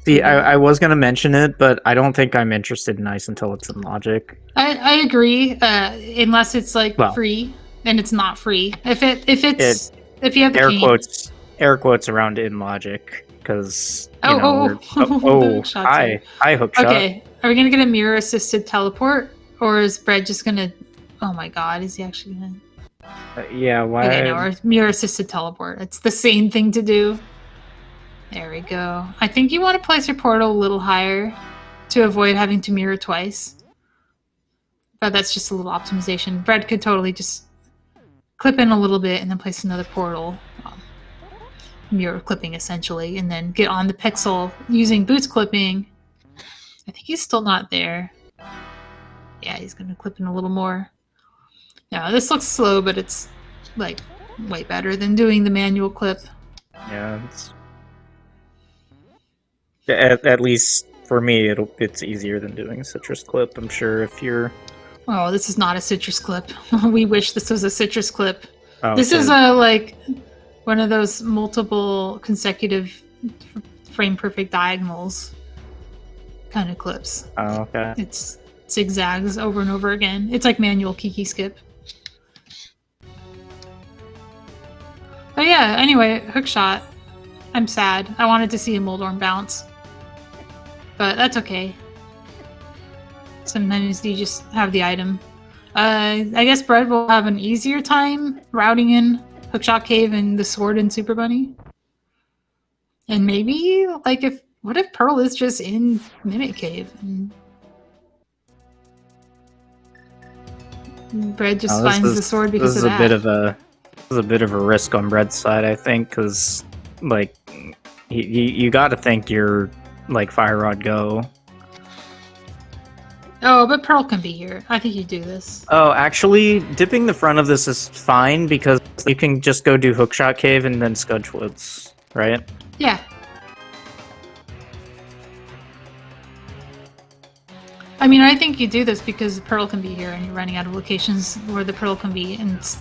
See, I was going to mention it, but I don't think I'm interested in Ice until it's in Logic. I agree, unless it's like free, and it's not free. If you have the air quotes around in Logic, because hi Hookshot. Okay, are we gonna get a mirror assisted teleport, or is Bread just gonna? Oh my God, is he actually gonna? Yeah, why? Okay, no, or mirror assisted teleport. It's the same thing to do. There we go. I think you want to place your portal a little higher to avoid having to mirror twice. But that's just a little optimization. Bread could totally just clip in a little bit and then place another portal. Mirror clipping, essentially. And then get on the pixel using boots clipping. I think he's still not there. Yeah, he's going to clip in a little more. Yeah, this looks slow, but it's like way better than doing the manual clip. Yeah, at least for me, it's easier than doing a citrus clip. I'm sure if you're... Oh, this is not a citrus clip. We wish this was a citrus clip. Oh, this is like one of those multiple consecutive frame perfect diagonals kind of clips. Oh, okay. It's zigzags over and over again. It's like manual Kiki skip. But yeah, anyway, Hookshot. I'm sad. I wanted to see a Moldorm bounce. But that's okay. Sometimes you just have the item. I guess Bread will have an easier time routing in Hookshot Cave and the Sword and Super Bunny. And maybe, like, what if Pearl is just in Mimic Cave? And Bread just finds the sword because of that. This is a bit of a risk on Bread's side, I think, because, like, you got to think you're, like, Fire Rod Go. Oh, but Pearl can be here. I think you do this. Oh, actually, dipping the front of this is fine because you can just go do Hookshot Cave and then Scudge Woods, right? Yeah. I mean, I think you do this because Pearl can be here and you're running out of locations where the Pearl can be. And it's,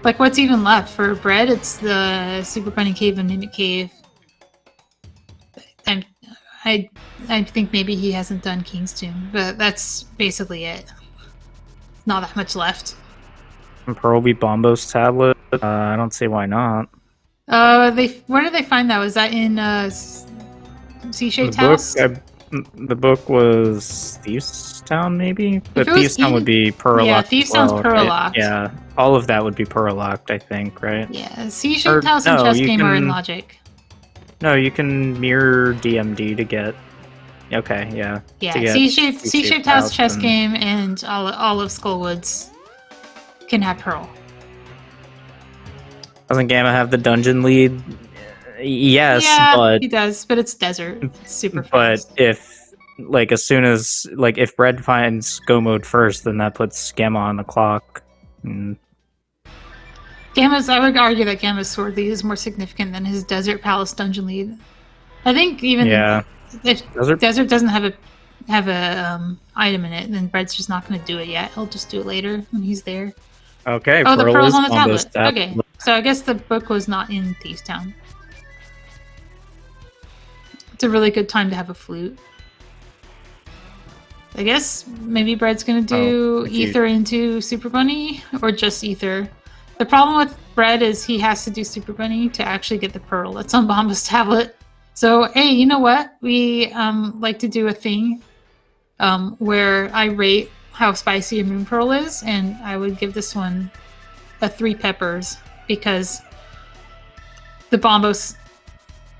like, what's even left? For Bread, it's the Super Bunny Cave and Mimic Cave. And I think maybe he hasn't done King's Tomb, but that's basically it. Not that much left. And Pearl be Bombo's tablet? I don't see why not. Where did they find that? Was that in C-Shaped House? The book was Thieves Town, maybe? But Thieves Town would be Pearl Yeah, locked. Thieves Town's Pearl locked. Yeah, all of that would be Pearl locked, I think, right? Yeah, C-Shaped House and Chess Game are in Logic. No, you can mirror DMD to get... Okay, yeah. Yeah, C-Shaped House, Chess Game, and all of Skullwoods can have Pearl. Doesn't Gamma have the dungeon lead? Yes, Yeah, but he does, but it's desert. It's super but fast. if like as soon as like if Bread finds go mode first, then that puts Gamma on the clock. And I would argue that Gamma's sword lead is more significant than his Desert Palace dungeon lead. I think even yeah, if Desert- Desert doesn't have a item in it, then Bread's just not going to do it yet. He'll just do it later when he's there. okay, Oh, the Pearl pearl's is on the on this tablet. Okay, so I guess the book was not in Thieves Town. It's a really good time to have a flute. I guess maybe Bread's gonna do Ether into Super Bunny, or just Ether. The problem with Bread is he has to do Super Bunny to actually get the pearl that's on Bomba's tablet. So, hey, you know what? We like to do a thing where I rate how spicy a moon pearl is, and I would give this one a 3 peppers because the Bombos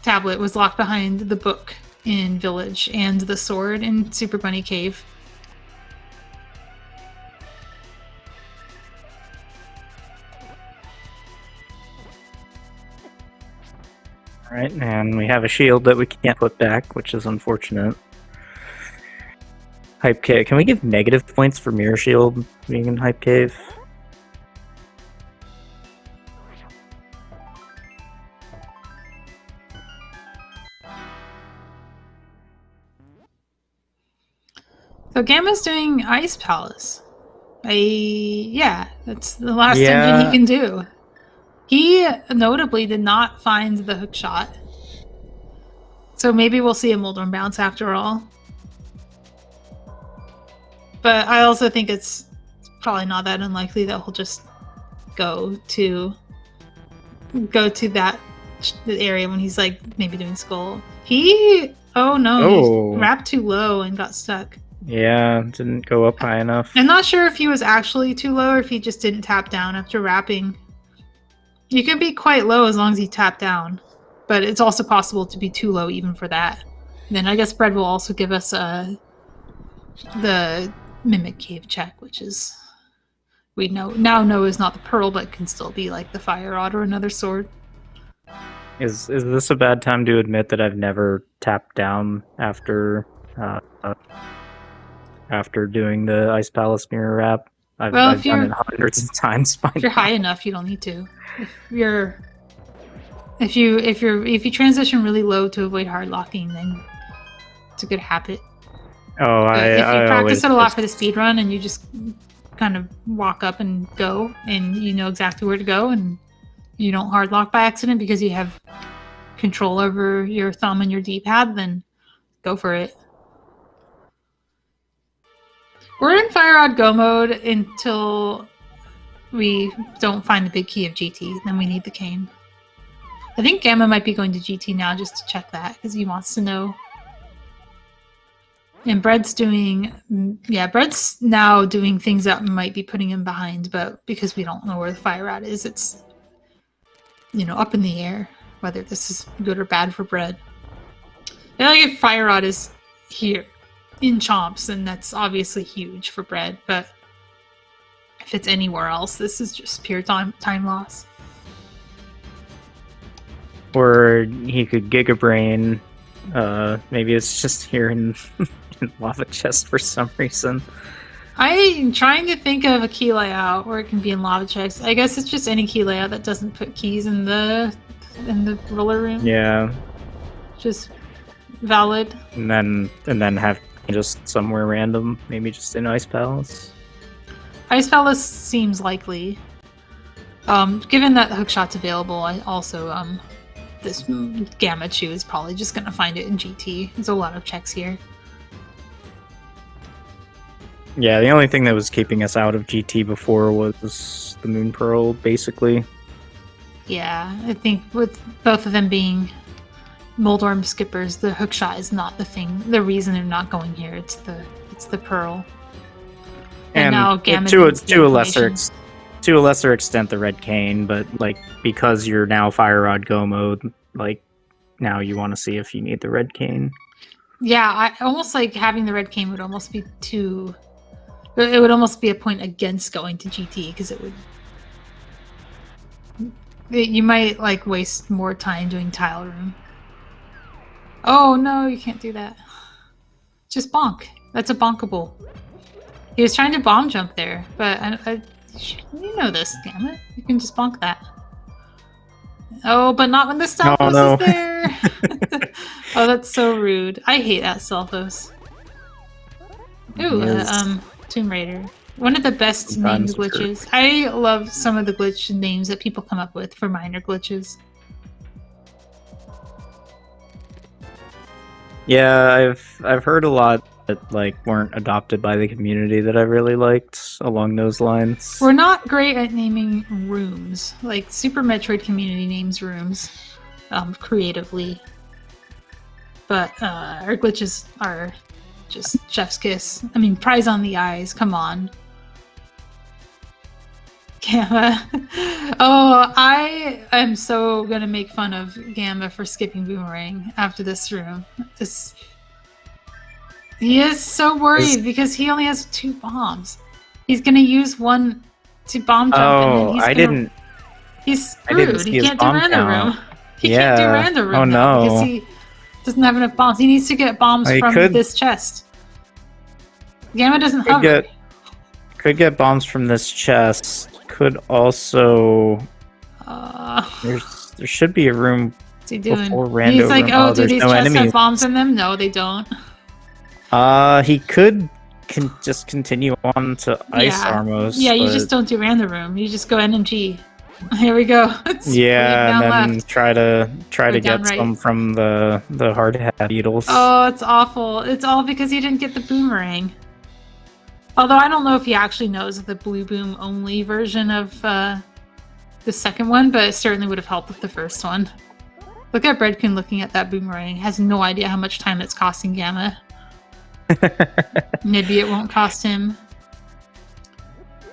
tablet was locked behind the book in Village and the sword in Super Bunny Cave. Alright, and we have a shield that we can't put back, which is unfortunate. Hype Cave. Can we give negative points for Mirror Shield being in Hype Cave? So Gamma's doing Ice Palace. Yeah, that's the last dungeon he can do. He notably did not find the hook shot. So maybe we'll see a Moldorm bounce after all. But I also think it's probably not that unlikely that he'll just go to that area when he's like maybe doing Skull. He wrapped too low and got stuck. Yeah, didn't go up high enough. I'm not sure if he was actually too low or if he just didn't tap down after wrapping. You can be quite low as long as you tap down, but it's also possible to be too low even for that. And then I guess Bread will also give us the Mimic Cave check, which is we now know is not the pearl, but can still be like the fire rod or another sword. Is this a bad time to admit that I've never tapped down after doing the Ice Palace mirror wrap? I've done it hundreds of times by If you're high enough, you don't need to. If you transition really low to avoid hard locking, then it's a good habit. Oh, if you practice it a lot for the speed run and you just kind of walk up and go and you know exactly where to go and you don't hard lock by accident because you have control over your thumb and your D-pad, then go for it. We're in Fire Rod Go mode until we don't find the big key of GT. Then we need the cane. I think Gamma might be going to GT now just to check that because he wants to know. And Bread's now doing things that might be putting him behind, but because we don't know where the Fire Rod is, it's up in the air whether this is good or bad for Bread. I like if Fire Rod is here in Chomps, and that's obviously huge for Bread, but if it's anywhere else, this is just pure time loss. Or he could Giga Brain. Maybe it's just here in Lava Chest for some reason. I'm trying to think of a key layout where it can be in Lava Chest. I guess it's just any key layout that doesn't put keys in the roller room. Yeah. Just valid. And then have just somewhere random, maybe just in Ice Palace. Ice Palace seems likely. Given that the hookshot's available, I also this Gammachuu is probably just gonna find it in GT. There's a lot of checks here. Yeah, the only thing that was keeping us out of GT before was the Moon Pearl, basically. Yeah, I think with both of them being Moldorm skippers, the hookshot is not the reason they're not going here. It's the pearl. And now Gamma to a lesser extent the red cane, but like because you're now Fire Rod Go mode, like now you want to see if you need the red cane. Yeah, I almost like having the red cane would almost be too. It would almost be a point against going to GT because it would You might like waste more time doing tile room. Oh no, you can't do that. Just bonk. That's a bonkable. He was trying to bomb jump there, but you know this, damn it. You can just bonk that. Oh, but not when the Stalfos no. is there. Oh, that's so rude. I hate that Stalfos. Ooh, Tomb Raider. One of the best named Sometimes occur. glitches. I love some of the glitch names that people come up with for minor glitches. Yeah, I've heard a lot that like weren't adopted by the community that I really liked along those lines. We're not great at naming rooms. Like Super Metroid community names rooms creatively. But our glitches are just chef's kiss. I mean, prize on the eyes. Come on. Gamma. Oh, I am so gonna make fun of Gamma for skipping Boomerang after this room. He is so worried because he only has 2 bombs. He's gonna use one to bomb jump, and then he's gonna. He's screwed. He can't do random room. He can't do random room now because he doesn't have enough bombs. He needs to get bombs from this chest. Gamma doesn't hover. Could get bombs from this chest. Could also. There should be a room. What's he doing? Before rando He's like, room. oh, do these chests have bombs in them? No, they don't. He could just continue on to ice Armos. Yeah, you just don't do random room. You just go NMG. Here we go. Yeah, and then left. try to get some from the hard hat beetles. Oh, it's awful. It's all because he didn't get the boomerang. Although I don't know if he actually knows the blue boom only version of the second one, but it certainly would have helped with the first one. Look at Bread-kun looking at that boomerang. Has no idea how much time it's costing Gamma. Maybe it won't cost him.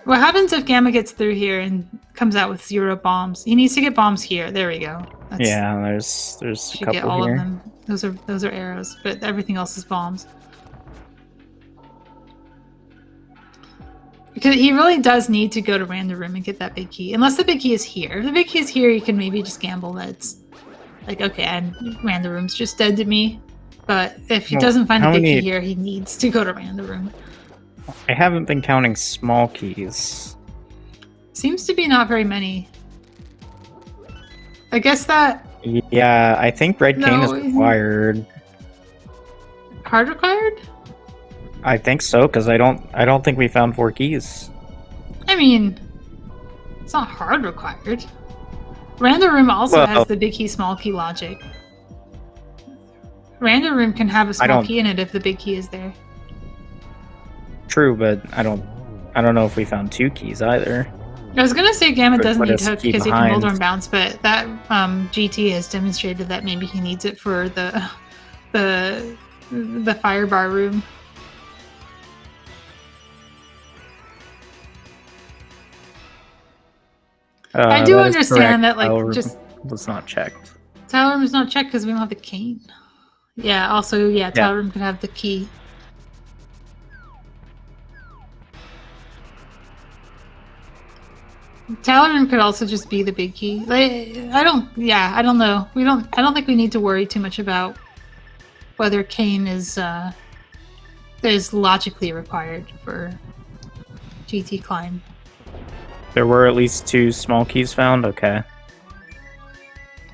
What happens if Gamma gets through here and comes out with 0 bombs? He needs to get bombs here. There we go. Yeah, there's a couple get all here. of them. Those are arrows, but everything else is bombs. Because he really does need to go to random room and get that big key. Unless the big key is here. If the big key is here, you can maybe just gamble that it's like, okay, random room's just dead to me. But if he doesn't find the big key here, he needs to go to random room. I haven't been counting small keys. Seems to be not very many. I guess that... Yeah, I think Bread-kun is required. Hard required? I think so, because I don't think we found 4 keys. I mean, it's not hard required. Random room also has the big key, small key logic. Random room can have a small key in it if the big key is there. True, but I don't know if we found 2 keys either. I was gonna say Gamma doesn't need hook because he can hold on bounce, but that GT has demonstrated that maybe he needs it for the fire bar room. I do understand that, like, just was not checked. Tile room is not checked because we don't have the cane. Yeah. Also, tile room could have the key. Tile room could also just be the big key. Like, I don't know. I don't think we need to worry too much about whether cane is logically required for GT climb. There were at least 2 small keys found? Okay.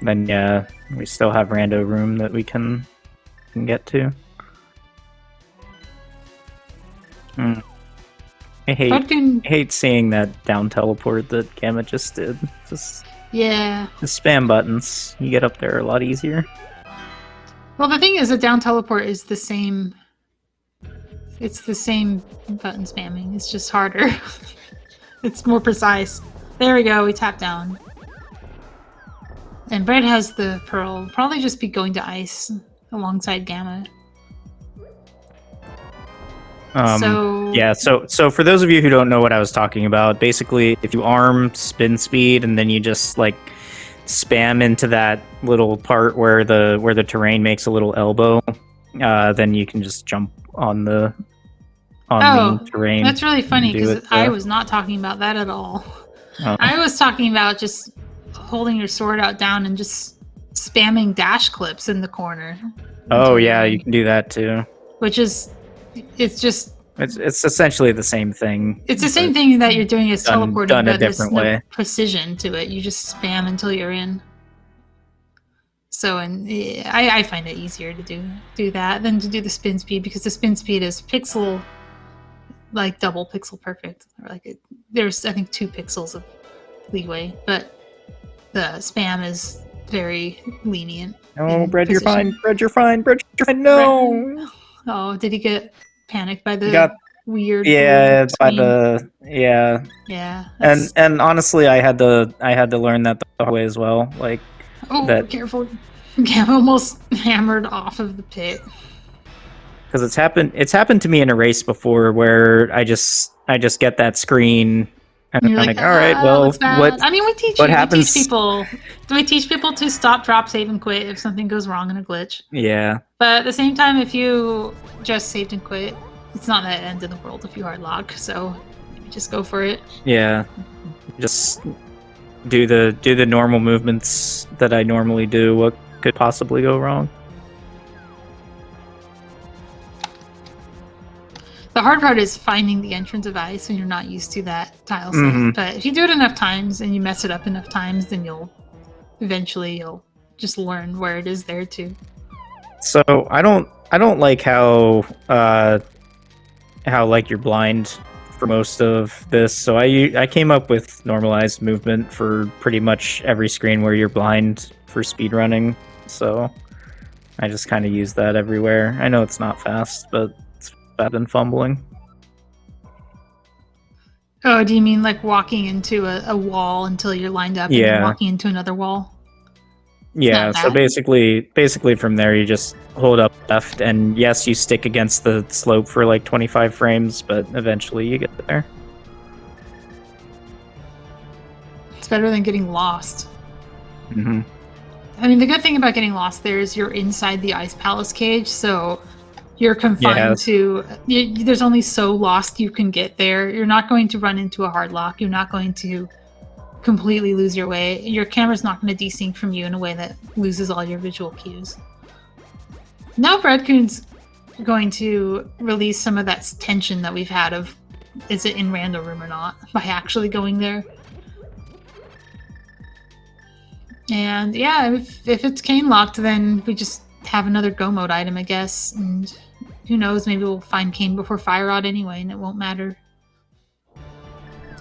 Then yeah, we still have rando room that we can get to. I hate seeing that down teleport that Gamma just did. Just spam buttons. You get up there a lot easier. Well, the thing is, a down teleport is the same. It's the same button spamming. It's just harder. It's more precise. There we go. We tap down. And Bread has the pearl. Probably just be going to ice alongside Gamma. So for those of you who don't know what I was talking about, basically if you arm spin speed and then you just like spam into that little part where the terrain makes a little elbow, then you can just jump on the terrain. That's really funny because I was not talking about that at all. I was talking about just holding your sword out down and just spamming dash clips in the corner. Oh until yeah, you're in. you can do that too. Which is, it's just, It's essentially the same thing. it's the same but thing that you're doing as done teleporting, a but there's different no way. precision to it. You just spam until you're in. So, and I find it easier to do that than to do the spin speed, because the spin speed is pixel, like double pixel perfect, or like there's I think 2 pixels of leeway, but the spam is very lenient. Oh, in Bread, you're position. fine. Bread, you're fine. Bread, you're fine. No. Oh, did he get panicked by the You got weird yeah blue by screen? the yeah. Yeah, And that's... honestly, I had to learn that the hard way as well. Like Oh, that careful. I'm almost hammered off of the pit. because it's happened to me in a race before where I just get that screen and And you're I'm like, like, all right, well, looks bad. I mean, we teach happens? people. We teach people to stop, drop, save, and quit if something goes wrong in a glitch. Yeah, But at the same time, if you just saved and quit, it's not that end of the world if you hard lock. So just go for it. yeah. Just do the normal movements that I normally do. What could possibly go wrong? The hard part is finding the entrance of ice when you're not used to that tile set. Mhm. But if you do it enough times and you mess it up enough times, then you'll just learn where it is there too. So I don't like how like you're blind for most of this. So I came up with normalized movement for pretty much every screen where you're blind for speedrunning. So I just kind of use that everywhere. I know it's not fast, but it's better than fumbling. Oh, do you mean like walking into a wall until you're lined up and then Yeah. walking into another wall? Yeah, not so bad. basically from there you just hold up left, and yes, you stick against the slope for like 25 frames, but eventually you get there. It's better than getting lost. Hmm. I mean, the good thing about getting lost there is you're inside the Ice Palace cage, so you're confined to... there's only so lost you can get there. You're not going to run into a hard lock. You're not going to completely lose your way. Your camera's not going to desync from you in a way that loses all your visual cues. Now Bread-kun's going to release some of that tension that we've had of, is it in random room or not, by actually going there. And yeah, if it's cane locked, then we just have another go mode item, I guess. And who knows, maybe we'll find cane before Fire Rod anyway, and it won't matter.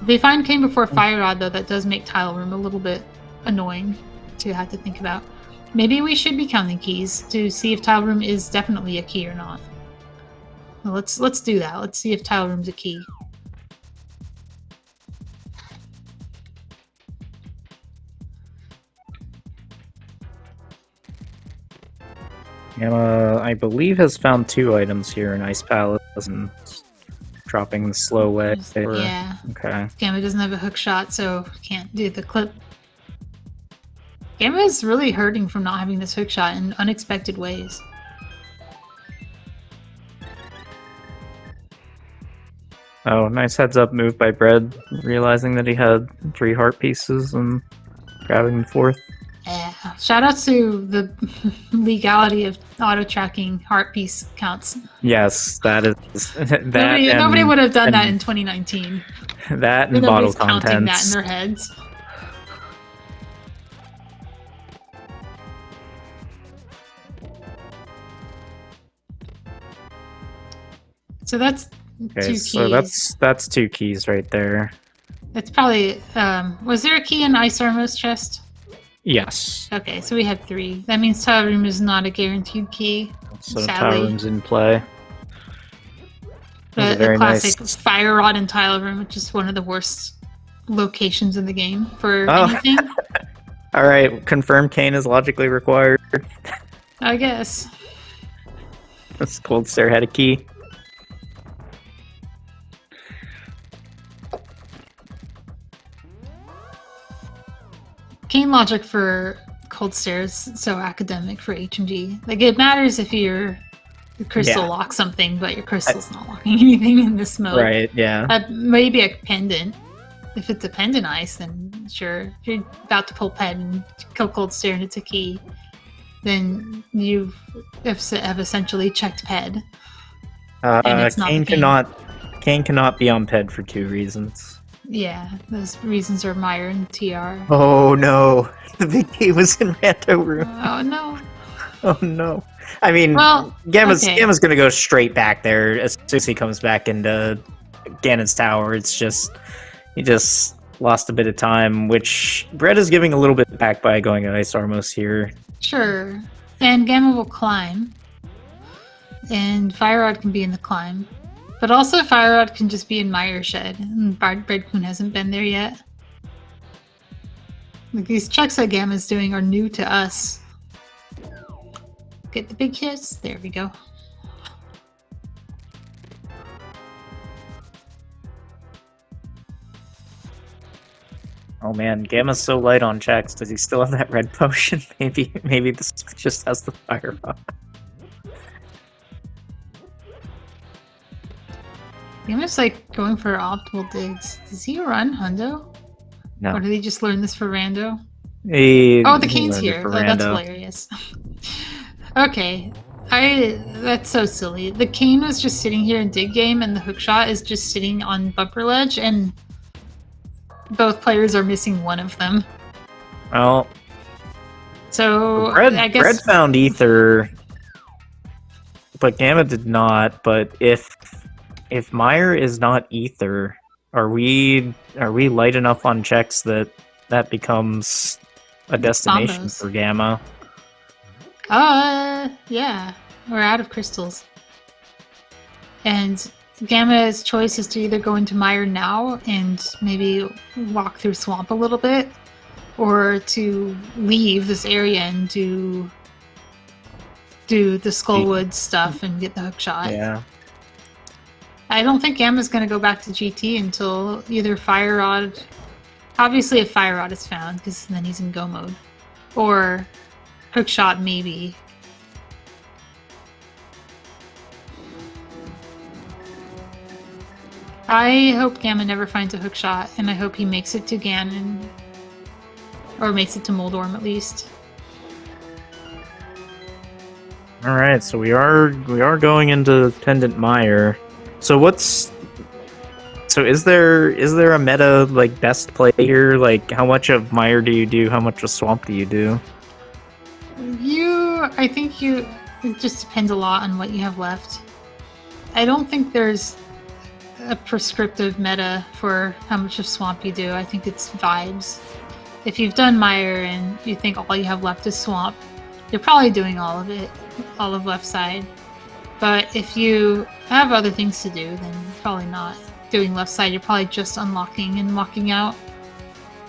If they find cane before Fire Rod, though, that does make Tile Room a little bit annoying to have to think about. Maybe we should be counting keys to see if Tile Room is definitely a key or not. Well, let's do that. Let's see if Tile Room's a key. Gamma, I believe, has found 2 items here in Ice Palace and dropping the slow way. Yeah. Okay. Gamma doesn't have a hook shot, so can't do the clip. Gamma is really hurting from not having this hook shot in unexpected ways. Oh, nice heads up move by Bread, realizing that he had 3 heart pieces and grabbing the 4th. Yeah. Shout out to the legality of auto tracking heart piece counts. Yes, that is that. Nobody would have done that in 2019. That and bottle Nobody's counting that in contents. their heads. So that's Okay, 2 keys. so that's 2 keys right there. That's probably... was there a key in Ice Armo's chest? Yes. Okay, so we have 3. That means Tile Room is not a guaranteed key. So Sadly. Tile Room's in play. That was a The very classic nice. Fire Rod and Tile Room, which is one of the worst locations in the game for Oh. anything. All right, confirmed cane is logically required. I guess. This Cold Stare had a key. Cane logic for Cold Stairs, so academic for HMG. Like, it matters if your crystal Yeah. locks something, but your crystal's not locking anything in this mode. Right, yeah. Maybe a pendant, If it's a pen and ice, then sure. If you're about to pull pen and kill cold stare and it's a key, then you have essentially checked ped. And it's not the Kane cannot be on ped for 2 reasons. Yeah, those reasons are Meyer and TR. Oh no, the big key was in Rando room. Oh no. Oh no. I mean, Well, Gamma's gonna go straight back there as soon as he comes back into Ganon's tower. It's just he just lost a bit of time, which Bread is giving a little bit back by going Ice Armos here. Sure. And Gamma will climb. And Fire Rod can be in the climb. But also Fire Rod can just be in Meyer Shed. And Bread-kun hasn't been there yet. Like, these checks that Gamma's doing are new to us. Get the big hits. There we go. Oh man, Gamma's so light on checks. Does he still have that red potion? Maybe this just has the Fire Rod. Gamma's like going for optimal digs. Does he run Hundo? No. Or did he just learn this for Rando? Oh, the Cane's here. Oh, that's hilarious. Okay. That's so silly. The Cane was just sitting here in dig game, and the hookshot is just sitting on bumper ledge, and both players are missing one of them. Well, so I guess Bread found ether, but Gamma did not. But if Meyer is not ether, are we light enough on checks that becomes a destination Bombos. for Gamma? Yeah. We're out of crystals. And Gamma's choice is to either go into Meyer now and maybe walk through Swamp a little bit, or to leave this area and do the Skullwood stuff and get the hookshot. Yeah. I don't think Gamma's going to go back to GT until either Fire Rod... Obviously if Fire Rod is found, because then he's in go mode. Or hookshot, maybe. I hope Gamma never finds a hookshot, and I hope he makes it to Ganon. Or makes it to Moldorm, at least. Alright, so we are going into Pendant Meyer. So is there a meta, like, best play here? Like, how much of Meyer do you do? How much of Swamp do you do? I think it just depends a lot on what you have left. I don't think there's a prescriptive meta for how much of Swamp you do. I think it's vibes. If you've done Meyer and you think all you have left is Swamp, you're probably doing all of it, all of left side. But if you have other things to do, then you're probably not doing left side. You're probably just unlocking and walking out.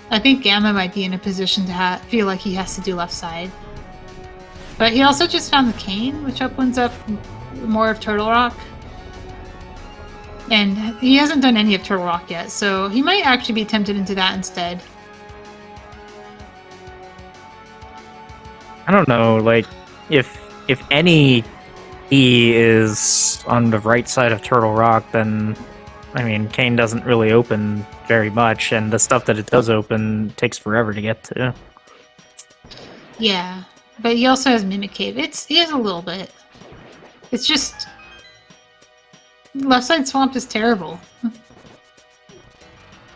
I think Gamma might be in a position to feel like he has to do left side. But he also just found the Cane, which opens up more of Turtle Rock. And he hasn't done any of Turtle Rock yet, so he might actually be tempted into that instead. I don't know, like, if any E is on the right side of Turtle Rock, then, I mean, Cane doesn't really open very much, and the stuff that it does open takes forever to get to. Yeah, but he also has Mimic Cave. He has a little bit. It's just... Left side Swamp is terrible.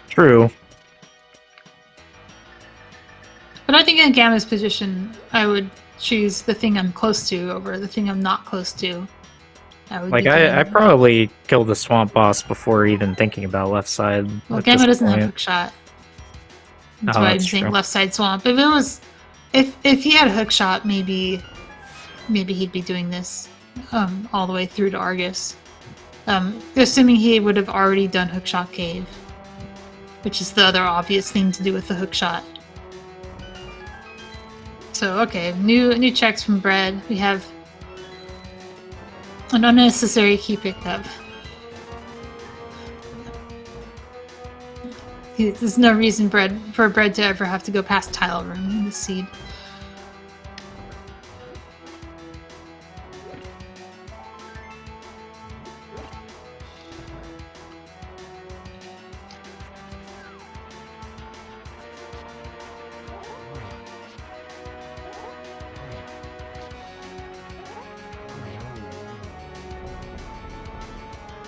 True. But I think in Gamma's position, I would choose the thing I'm close to over the thing I'm not close to. I probably killed the Swamp boss before even thinking about left side. Well, Gamma doesn't have hookshot. That's why I'm saying left side Swamp. If he had a hookshot, maybe he'd be doing this all the way through to Argus. Assuming he would have already done Hookshot Cave, which is the other obvious thing to do with the hookshot. So, okay, new checks from Bread. We have an unnecessary key picked up. There's no reason for Bread to ever have to go past Tile Room in the seed.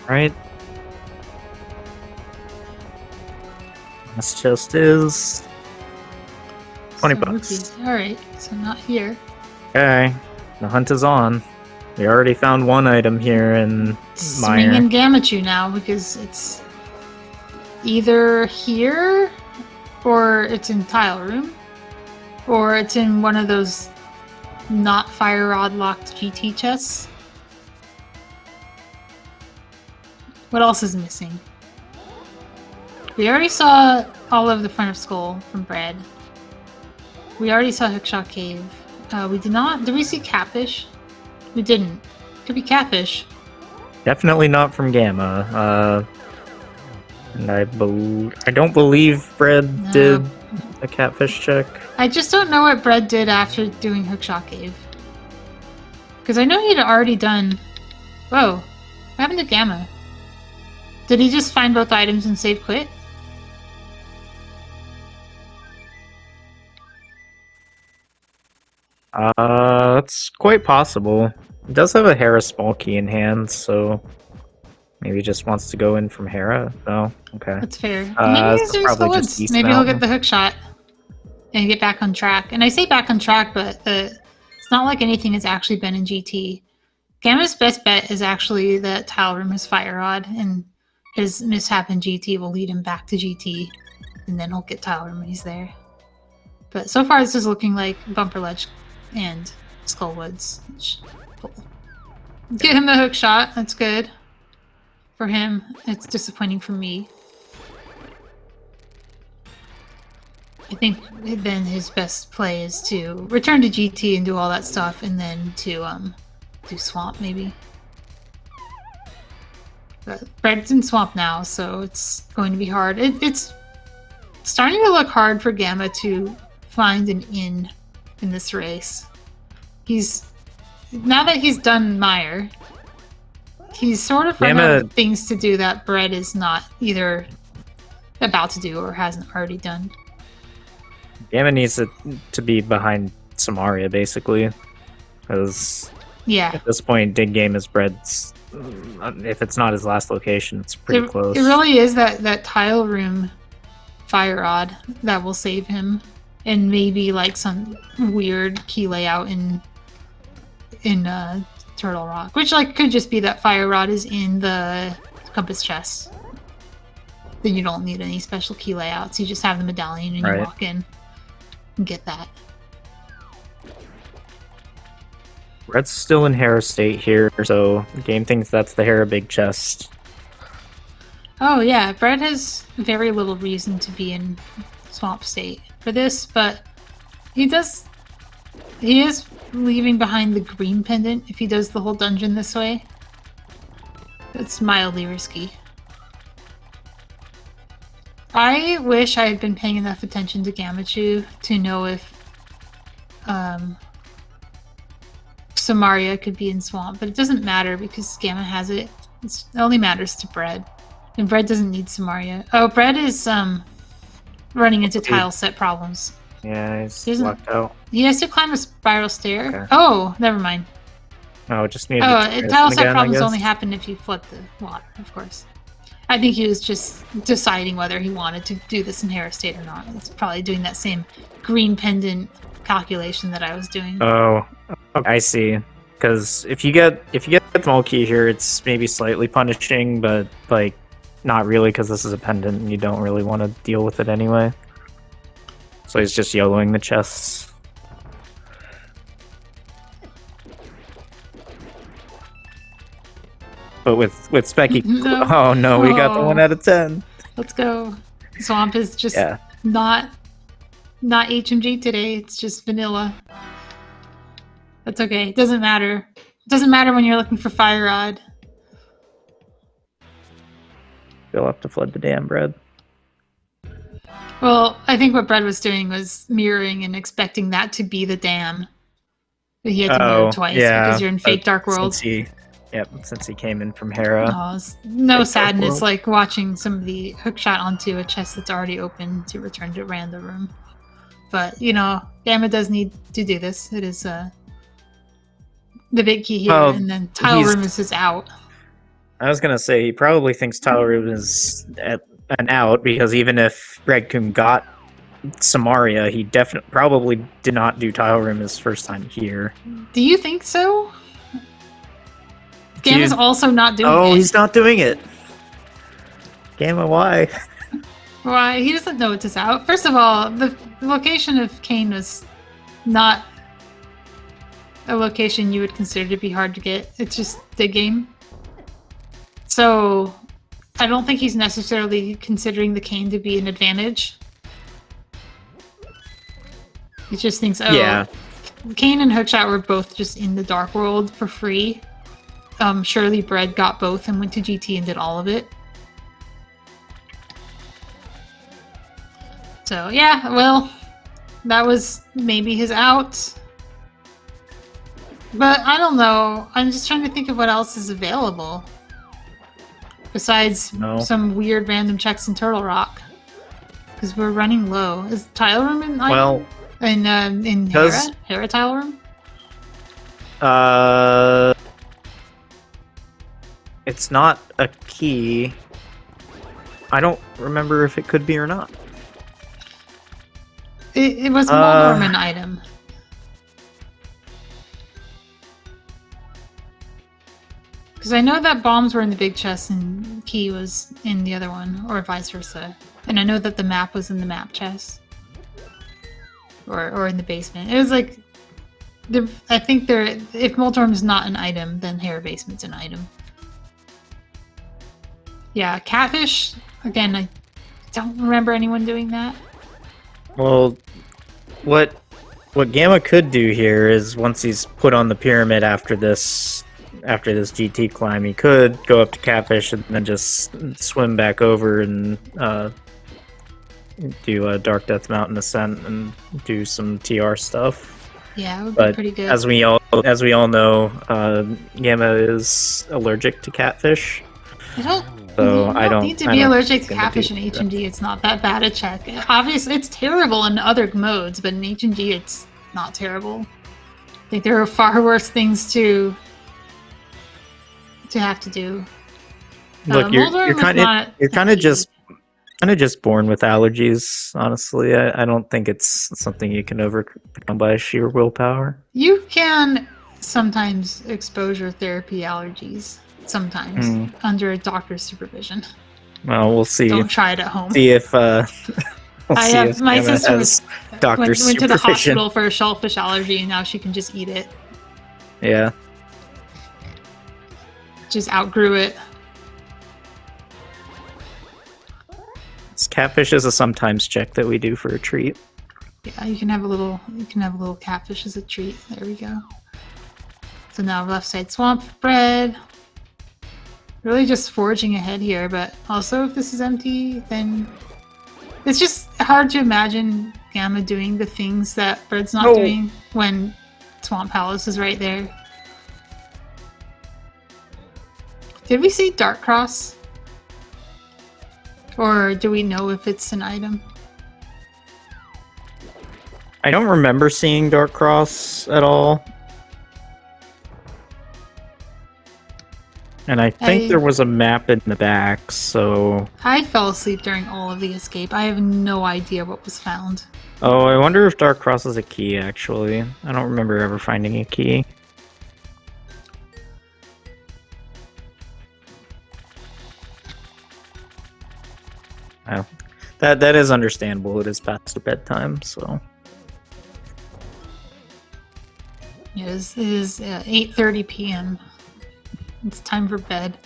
Right. This chest is 20 bucks. Alright, so not here. Okay, the hunt is on. We already found one item here in Mire. Swinging Gammachuu now because it's either here or it's in tile room or it's in one of those not fire rod locked GT chests. What else is missing? We already saw all of the front of skull from Bread. We already saw Hookshot Cave. We did not. Did we see catfish? We didn't. Could be catfish. Definitely not from Gamma. And I don't believe Bread did a catfish check. I just don't know what Bread did after doing Hookshot Cave. Because I know he'd already done... Whoa. What happened to Gamma? Did he just find both items and save quit? That's quite possible. He does have a Hera small key in hand, so maybe he just wants to go in from Hera. Oh, okay. That's fair. Maybe he's doing probably Skulls. just East Maybe he'll Mountain. get the hook shot and get back on track. And I say back on track, but it's not like anything has actually been in GT. Gamma's best bet is actually that Tile Room has Fire Rod, and his mishap in GT will lead him back to GT, and then he'll get Tile Room when he's there. But so far, this is looking like Bumper Ledge and Skullwoods. Cool. Get him the hook shot. That's good for him. It's disappointing for me. I think then his best play is to return to GT and do all that stuff, and then to do Swamp maybe. But Bread's in Swamp now, so it's going to be hard. It's starting to look hard for Gamma to find an in this race. Now that he's done Mire, he's sort of run out of things to do that Bread is not either about to do or hasn't already done. Gamma needs to be behind Samaria, basically. Because at this point, Dig Game is Bread's... If it's not his last location, it's pretty close. It really is that Tile Room Fire Rod that will save him. And maybe like some weird key layout in Turtle Rock. Which like could just be that Fire Rod is in the compass chest. Then you don't need any special key layouts. You just have the medallion and you walk in and get that. Red's still in Hera state here, so the game thinks that's the Hera big chest. Oh yeah, Bread has very little reason to be in Swamp state for this, but he is leaving behind the green pendant if he does the whole dungeon this way. It's mildly risky. I wish I had been paying enough attention to Gammachuu to know if Samaria could be in Swamp, but it doesn't matter because Gamma has it. It only matters to Bread. And Bread doesn't need Samaria. Oh, Bread is running into tile set problems. Yeah, he's locked out. He has to climb a spiral stair. Okay. Oh, never mind. Oh, just needed tile set problems only happen if you flood the water, of course. I think he was just deciding whether he wanted to do this in Hera state or not. It's probably doing that same green pendant calculation that I was doing. Oh, okay. I see. Because if you get small key here, it's maybe slightly punishing, but like not really because this is a pendant and you don't really want to deal with it anyway. So he's just YOLOing the chests. But with Specky... No. Oh no, we got the 1 out of 10. Let's go. Swamp is just not HMG today. It's just vanilla. That's okay. It doesn't matter. It doesn't matter when you're looking for Fire Rod. You'll have to flood the dam, Bread. Well, I think what Bread was doing was mirroring and expecting that to be the dam. But he had to mirror twice because you're in fake Dark World. Since he came in from Hera. Oh, no sadness like watching somebody hookshot onto a chest that's already open to return to Random Room. But, you know, Gamma does need to do this. It is the big key here, and then Tile Room is his out. I was gonna say he probably thinks Tyler Room is an out because even if Bread-kun got Samaria, he definitely probably did not do Tyler Room his first time here. Do you think so? Gamma's also not doing it. Oh, he's not doing it. Gamma, why? Why? He doesn't know it's out. First of all, the location of Kane was not a location you would consider to be hard to get. It's just the game. So, I don't think he's necessarily considering the Kane to be an advantage. He just thinks, oh, Yeah. Kane and Hookshot were both just in the Dark World for free. Surely Bread got both and went to GT and did all of it. So, yeah, well, that was maybe his out. But I don't know. I'm just trying to think of what else is available. Besides some weird random checks in Turtle Rock. Because we're running low. Is Tile Room in in Hera? Hera Tile Room? It's not a key. I don't remember if it could be or not. It was more an item. Because I know that bombs were in the big chest and key was in the other one, or vice versa. And I know that the map was in the map chest. Or in the basement. It was like... I think if Moltorm is not an item, then Hera Basement's an item. Yeah, Catfish, again, I don't remember anyone doing that. Well, what Gamma could do here is once he's put on the pyramid after this GT climb, he could go up to Catfish and then just swim back over and do a Dark Death Mountain ascent and do some TR stuff. Yeah, it would be pretty good. As we all know, Gamma is allergic to catfish. You don't need to be allergic to catfish in HMG. It's not that bad a check. Obviously, it's terrible in other modes, but in HMG, it's not terrible. I think there are far worse things to have to do. Look, you're kind of just born with allergies. Honestly, I don't think it's something you can overcome by sheer willpower. You can sometimes exposure therapy allergies. Sometimes under a doctor's supervision. Well, we'll see. Don't try it at home. See if my sister went to the hospital for a shellfish allergy, and now she can just eat it. Yeah. Just outgrew it. This catfish is a sometimes check that we do for a treat. Yeah, you can have a little catfish as a treat. There we go. So now left side swamp for Bread. Really just forging ahead here, but also if this is empty, then it's just hard to imagine Gamma doing the things that Bread's not doing when Swamp Palace is right there. Did we see Dark Cross? Or do we know if it's an item? I don't remember seeing Dark Cross at all. And I think there was a map in the back, so... I fell asleep during all of the escape. I have no idea what was found. Oh, I wonder if Dark Cross is a key, actually. I don't remember ever finding a key. Oh, that is understandable. It is past bedtime, so... It is 8:30 p.m. It's time for bed.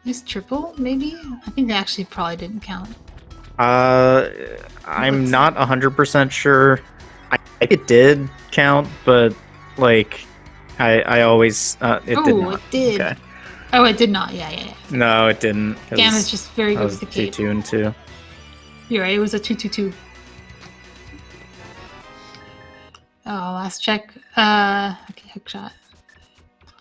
Is triple, maybe? I think they actually probably didn't count. I'm not 100% sure. I think it did count, but, like, I always... it did not. It did. Okay. Oh, it did not. Yeah. No, it didn't. Gamma's just very good with the cape. 2-2 and 2. You're right, it was a 2-2-2. Oh, last check. Okay, hook shot.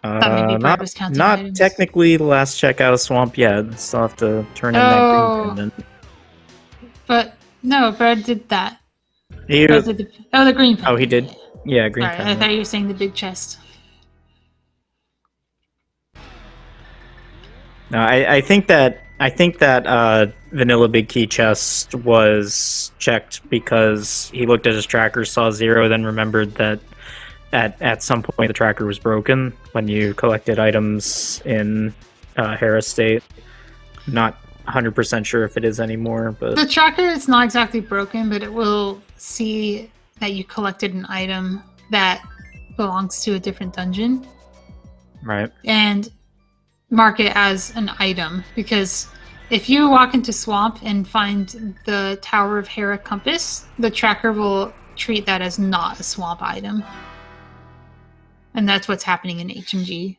Thought maybe Brad was counting not items. technically the last check out of swamp yet. Still have to turn in that green pendant. But no, Brad did that. The green pendant. Oh, he did. Yeah, green Sorry, pendant. I thought you were saying the big chest. No, I think that vanilla big key chest was checked because he looked at his tracker, saw 0, then remembered that at some point the tracker was broken when you collected items in Hera State. Not 100% sure if it is anymore, but The tracker is not exactly broken, but it will see that you collected an item that belongs to a different dungeon right. and mark it as an item. Because if you walk into Swamp and find the Tower of Hera compass, the tracker will treat that as not a swamp item. And that's what's happening in HMG.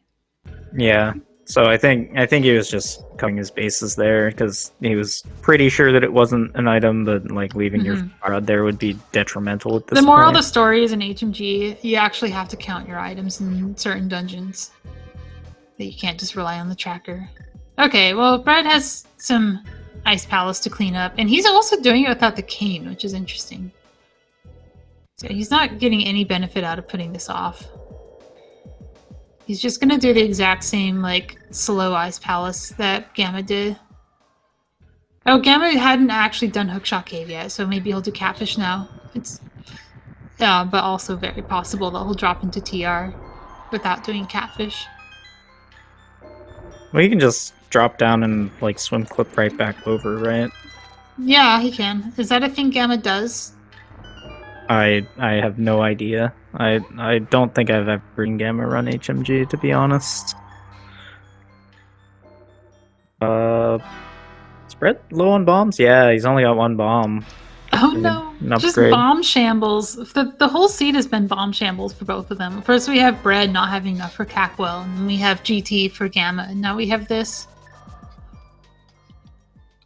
Yeah. So I think he was just covering his bases there because he was pretty sure that it wasn't an item, but like leaving your fire rod there would be detrimental at this The moral of point. the story is in HMG, you actually have to count your items in certain dungeons. That you can't just rely on the tracker. Okay, well, Bread has some Ice Palace to clean up, and he's also doing it without the cane, which is interesting. So he's not getting any benefit out of putting this off. He's just gonna do the exact same, like, slow Ice Palace that Gamma did. Oh, Gamma hadn't actually done Hookshot Cave yet, so maybe he'll do Catfish now. It's but also very possible that he'll drop into TR without doing Catfish. Well, you can just drop down and like swim clip right back over, right? Yeah, he can. Is that a thing Gamma does? I have no idea. I don't think I've ever seen Gamma run HMG, to be honest. Spread low on bombs? Yeah, he's only got one bomb. Oh no, An just upgrade. bomb shambles. The whole seed has been bomb shambles for both of them. First we have Bread not having enough for Cackwell, and then we have GT for Gamma, and now we have this.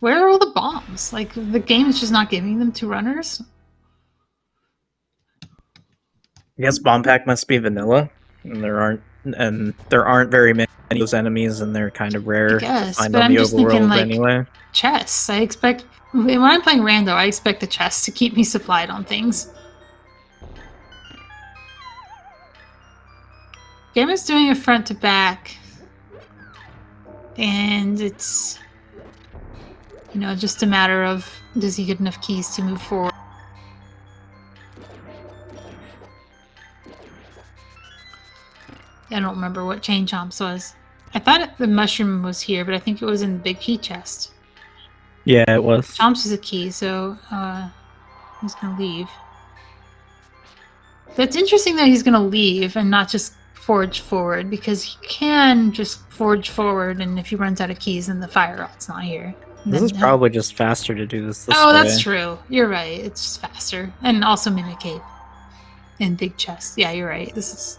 Where are all the bombs? Like, the game is just not giving them to runners? I guess bomb pack must be vanilla, and there aren't very many of those enemies, and they're kind of rare I guess, to find but on I'm the just thinking, overworld like, anyway. chests. I expect... When I'm playing Rando, I expect the chests to keep me supplied on things. Gamma's doing a front to back. And it's... You know, just a matter of, does he get enough keys to move forward? I don't remember what Chain Chomps was. I thought the mushroom was here, but I think it was in the big key chest. Yeah, it was. Chomps is a key, so he's gonna leave. That's interesting that he's gonna leave and not just forge forward, because he can just forge forward, and if he runs out of keys, then the fire rod's not here. This is probably just faster to do this way. That's true. You're right. It's just faster. And also Mimic Cave. And big chest. Yeah, you're right. This is...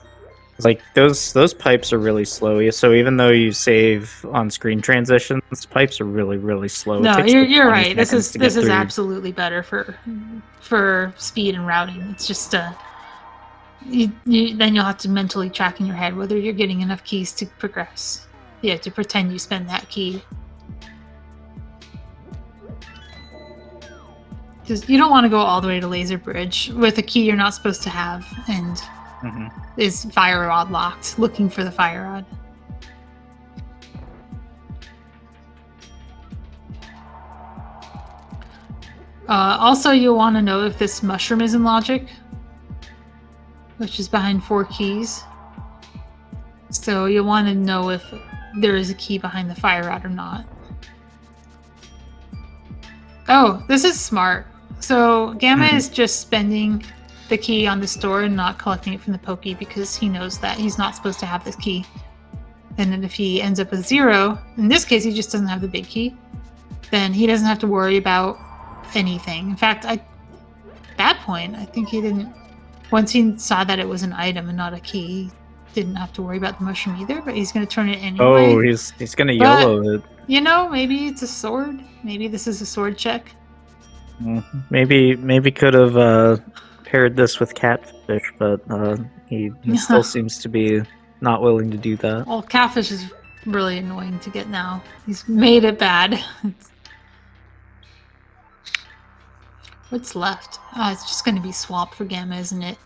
Like, those pipes are really slow, so even though you save on-screen transitions, pipes are really, really slow. No, you're right. This is through. absolutely better for speed and routing. It's just then you'll have to mentally track in your head whether you're getting enough keys to progress. You have to pretend you spend that key. Because you don't want to go all the way to Laser Bridge with a key you're not supposed to have, and is fire rod locked, looking for the fire rod. Also, you'll want to know if this mushroom is in logic, which is behind 4 keys. So you'll want to know if there is a key behind the fire rod or not. Oh, this is smart. So Gamma is just spending the key on the store and not collecting it from the Pokey because he knows that he's not supposed to have this key. And then if he ends up with 0, in this case he just doesn't have the big key, then he doesn't have to worry about anything. In fact, at that point, I think he didn't... Once he saw that it was an item and not a key, he didn't have to worry about the mushroom either, but he's going to turn it anyway. Oh, he's going to YOLO it. You know, maybe it's a sword. Maybe this is a sword check. Maybe could have paired this with Catfish, but he still seems to be not willing to do that. Well, Catfish is really annoying to get now. He's made it bad. What's left? It's just going to be Swamp for Gamma, isn't it?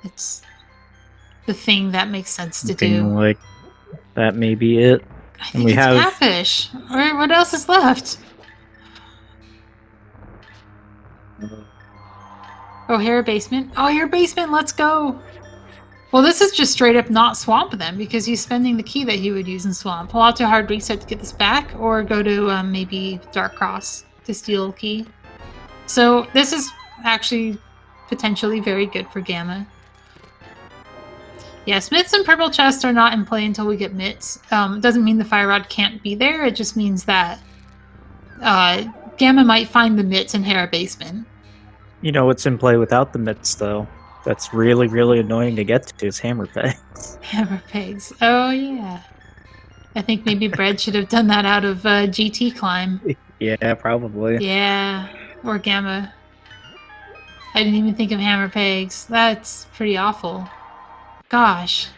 It's the thing that makes sense to do. Like, that may be it. I think it's catfish. What else is left? Oh, hair basement. Oh, hair basement, let's go. Well, this is just straight up not swamp then, because he's spending the key that he would use in swamp. Pull out to hard reset to get this back, or go to maybe Dark Cross to steal a key. So this is actually potentially very good for Gamma. Yeah, Smiths and Purple Chest are not in play until we get Mitts. It doesn't mean the Fire Rod can't be there, it just means that Gamma might find the Mitts in Hera Basement. You know what's in play without the mitts, though? That's really, really annoying to get to is hammer pegs. Hammer pegs. Oh, yeah. I think maybe Bread should have done that out of GT Climb. Yeah, probably. Yeah, or Gamma. I didn't even think of hammer pegs. That's pretty awful. Gosh.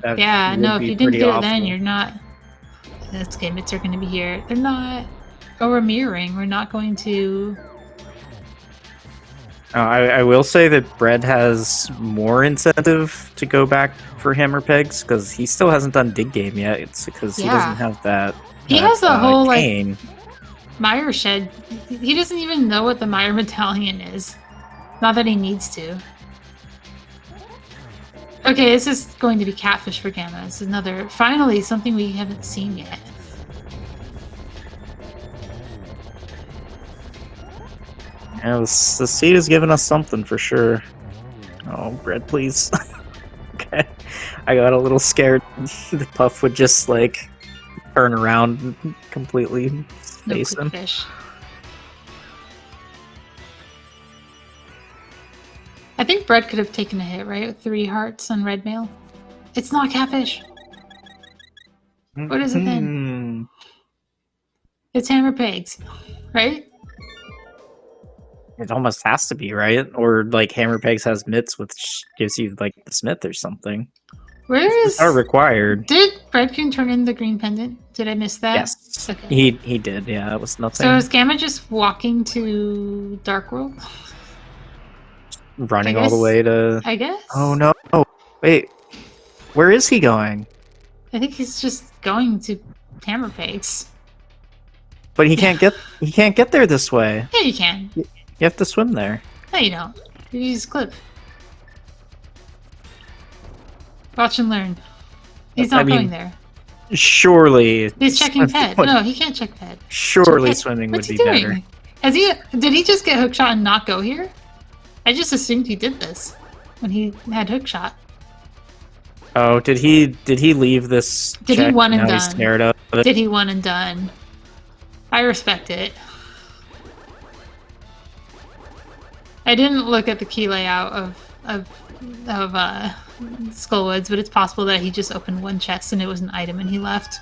That Yeah, would no, if be you didn't pretty get it awful. then, you're not... That's okay, Mitts are going to be here. They're not... Oh, we're mirroring. We're not going to... I will say that Bread has more incentive to go back for hammer pegs because he still hasn't done dig game yet. It's because he doesn't have that. He has the whole cane. Like Mire shed. He doesn't even know what the Mire Medallion is. Not that he needs to. Okay, this is going to be catfish for Gamma. This is another, finally, something we haven't seen yet. Yeah, the seed has given us something for sure. Oh, Bread, please. Okay. I got a little scared. The puff would just, like, turn around and completely face him. Fish. I think Bread could have taken a hit, right? With 3 hearts on red mail. It's not catfish. What is it then? It's hammer pegs, right? It almost has to be, right? Or like hammer pegs has mitts, which gives you like the smith or something. Where is... are required. Did Bread-kun turn in the green pendant? Did I miss that? Yes. Okay. He did, yeah. That was nothing. So is Gamma just walking to Dark World? Running all the way to... I guess? Oh no. Oh, wait. Where is he going? I think he's just going to hammer pegs. But he can't get there this way. Yeah, you can. You have to swim there. No, you don't. You use clip. Watch and learn. He's not going there. Surely. He's checking Ped. No, he can't check Ped. Surely swimming would be better. Did he just get hookshot and not go here? I just assumed he did this when he had hookshot. Oh, did he leave this? Did he one and done? He's scared of it? Did he one and done? I respect it. I didn't look at the key layout of Skullwoods, but it's possible that he just opened one chest and it was an item and he left.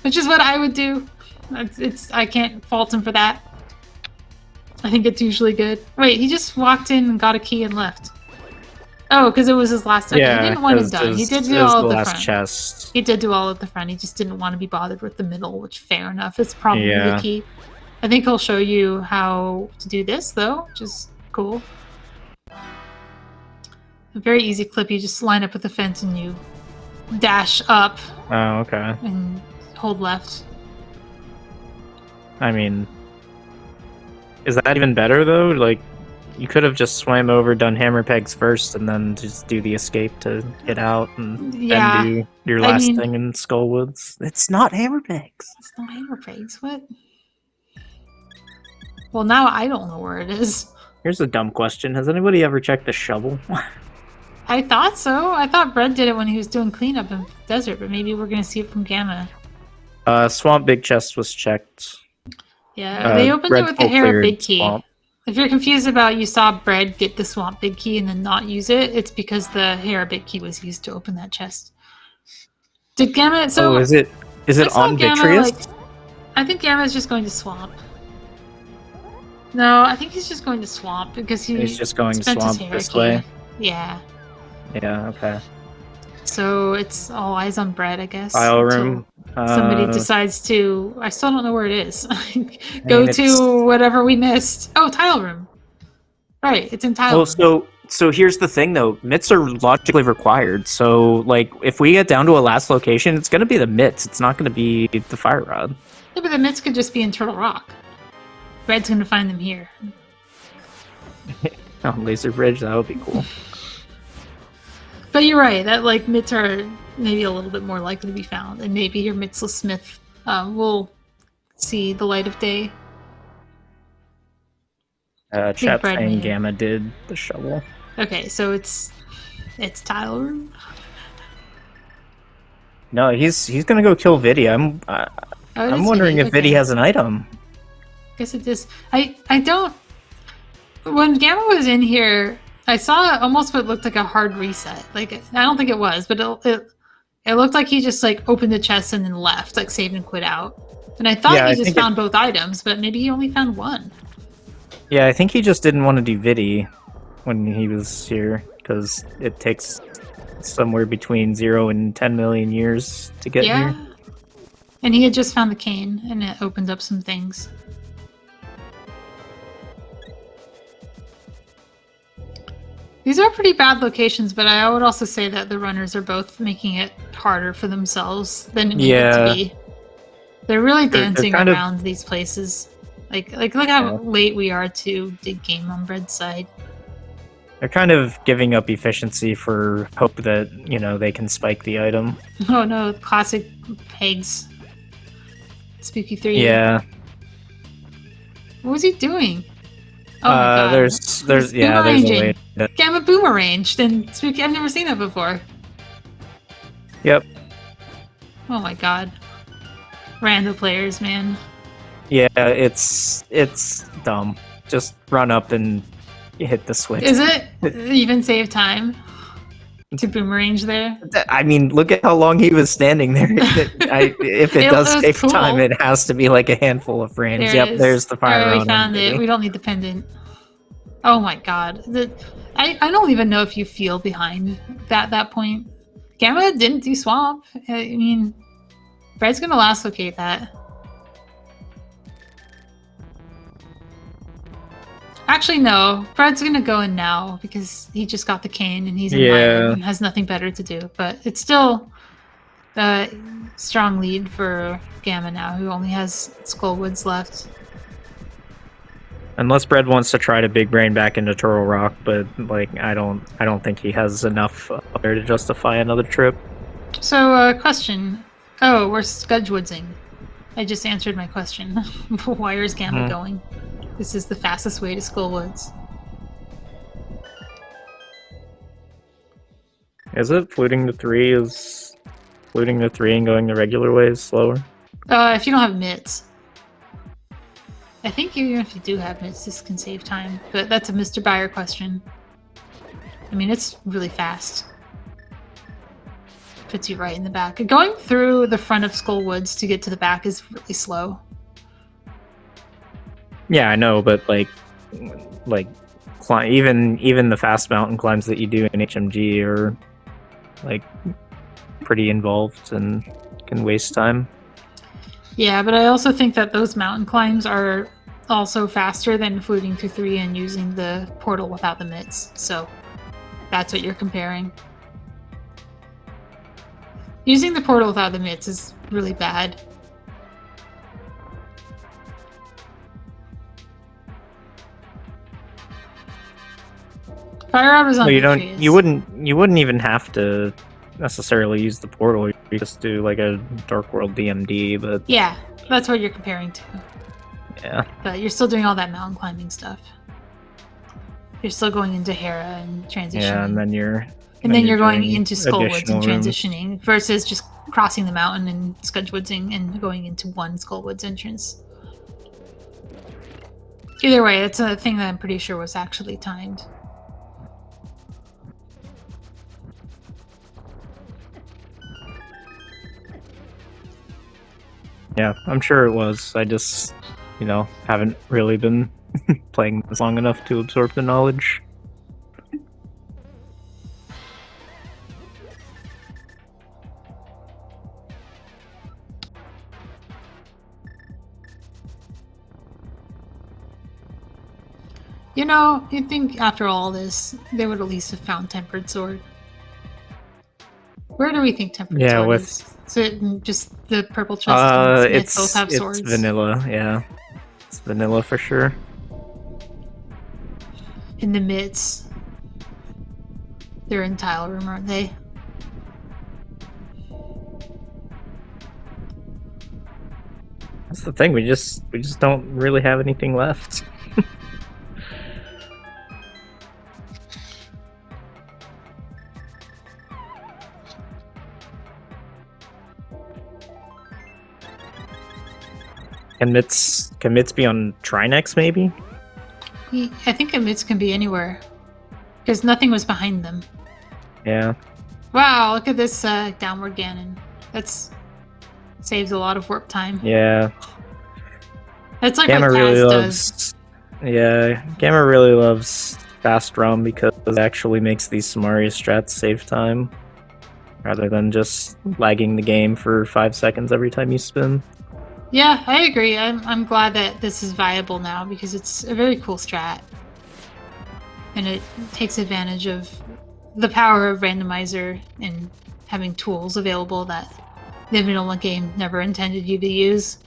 Which is what I would do. I can't fault him for that. I think it's usually good. Wait, he just walked in and got a key and left. Oh, because it was his last time. Yeah, he didn't want it done. He did do all of the front. Chest. He did do all of the front. He just didn't want to be bothered with the middle, which fair enough. It's probably the key. I think he'll show you how to do this though, which is cool. A very easy clip. You just line up with the fence and you dash up. Oh, okay. And hold left. I mean, is that even better though? Like, you could have just swam over, done hammer pegs first, and then just do the escape to get out, and then do your last thing in Skullwoods. It's not hammer pegs. It's not hammer pegs. What? Well, now I don't know where it is. Here's a dumb question. Has anybody ever checked the shovel? I thought so. I thought Bread did it when he was doing cleanup in the desert, but maybe we're going to see it from Gamma. Swamp Big Chest was checked. Yeah, they opened it with the Hera Big Key. Swamp. If you're confused about you saw Bread get the Swamp Big Key and then not use it, it's because the Hera Big Key was used to open that chest. Did Gamma... So, is it on Vitreous? I think Gamma is just going to Swamp. No, I think he's just going to Swamp because he's just going to Swamp this way? Yeah. Yeah, okay. So it's all eyes on Bread, I guess. File room. Somebody decides to... I still don't know where it is. Go to whatever we missed. Oh, tile room. Right, it's in tile room. So here's the thing, though. Mitts are logically required. So, like, if we get down to a last location, it's going to be the mitts. It's not going to be the fire rod. Yeah, but the mitts could just be in Turtle Rock. Red's gonna find them here. Oh, laser bridge, that would be cool. But you're right, that like mitts are maybe a little bit more likely to be found, and maybe your Mitsless Smith will see the light of day. Chat Bread saying man. Gamma did the shovel. Okay, so it's tile room. No, he's gonna go kill Viddy. I'm wondering if Viddy has an item. Guess it is. I don't. When Gamma was in here, I saw almost what looked like a hard reset. Like I don't think it was, but it looked like he just like opened the chest and then left, like saved and quit out. And I thought he just found both items, but maybe he only found one. Yeah, I think he just didn't want to do Viddy when he was here because it takes somewhere between 0 and 10 million years to get here. And he had just found the cane, and it opened up some things. These are pretty bad locations, but I would also say that the runners are both making it harder for themselves than it needed to be. They're really dancing around these places. Like look how late we are to dig game on Bread's side. They're kind of giving up efficiency for hope that, you know, they can spike the item. Oh no, classic pegs. Spooky 3. Yeah. What was he doing? Oh my god. There's a way. Gamma boomeranged and Spooky. I've never seen that before. Yep. Oh my god. Random players, man. Yeah, it's dumb. Just run up and hit the switch. Is it even save time to boomerang there? I mean, look at how long he was standing there. If it does save time, it has to be like a handful of frames. There's the fire round. We found it. We don't need the pendant. Oh my god. I don't even know if you feel behind that point. Gamma didn't do swamp. I mean, Bread's gonna last locate that. Actually, no. Bread's gonna go in now because he just got the cane and he's in line and has nothing better to do. But it's still a strong lead for Gamma now, who only has Skullwoods left. Unless Bread wants to try to big brain back into Turtle Rock, but like I don't think he has enough up there to justify another trip. So, question. Oh, we're Scudgewoodsing. I just answered my question. Where is Gamma going? This is the fastest way to Skullwoods. Is it? Fluting to 3 is... Fluting to 3 and going the regular way is slower? If you don't have mitts. I think even if you do have mitts, this can save time. But that's a Mr. Buyer question. I mean, it's really fast. Puts you right in the back. Going through the front of Skullwoods to get to the back is really slow. Yeah, I know, but like even the fast mountain climbs that you do in HMG are like pretty involved and can waste time. Yeah, but I also think that those mountain climbs are also faster than fluting to 3 and using the portal without the mitts. So that's what you're comparing. Using the portal without the mitts is really bad. Fire Rod was on. Well, you wouldn't even have to necessarily use the portal. You just do like a Dark World DMD, but yeah, that's what you're comparing to. Yeah, but you're still doing all that mountain climbing stuff. You're still going into Hera and transitioning. Yeah, and then you're going into Skullwoods and transitioning versus just crossing the mountain and Scudgewoodsing and going into one Skullwoods entrance. Either way, it's a thing that I'm pretty sure was actually timed. Yeah, I'm sure it was. I just, haven't really been playing this long enough to absorb the knowledge. You know, you'd think after all this, they would at least have found Tempered Sword. Where do we think Tempered Yeah, Sword with is? Is it in just the Purple Chest and Smith both have it's swords? vanilla. Yeah, it's vanilla for sure. In the midst. They're in tile room, aren't they? That's the thing. We just don't really have anything left. Can Mitz be on Trinex maybe? I think Mids can be anywhere. Because nothing was behind them. Yeah. Wow, look at this downward Ganon. That's saves a lot of warp time. Yeah. That's like Gamma what really Taz loves. does. Yeah, Gamma really loves fast ROM because it actually makes these Samaria strats save time, rather than just lagging the game for 5 seconds every time you spin. Yeah, I agree. I'm glad that this is viable now because it's a very cool strat. And it takes advantage of the power of Randomizer and having tools available that the vanilla game never intended you to use.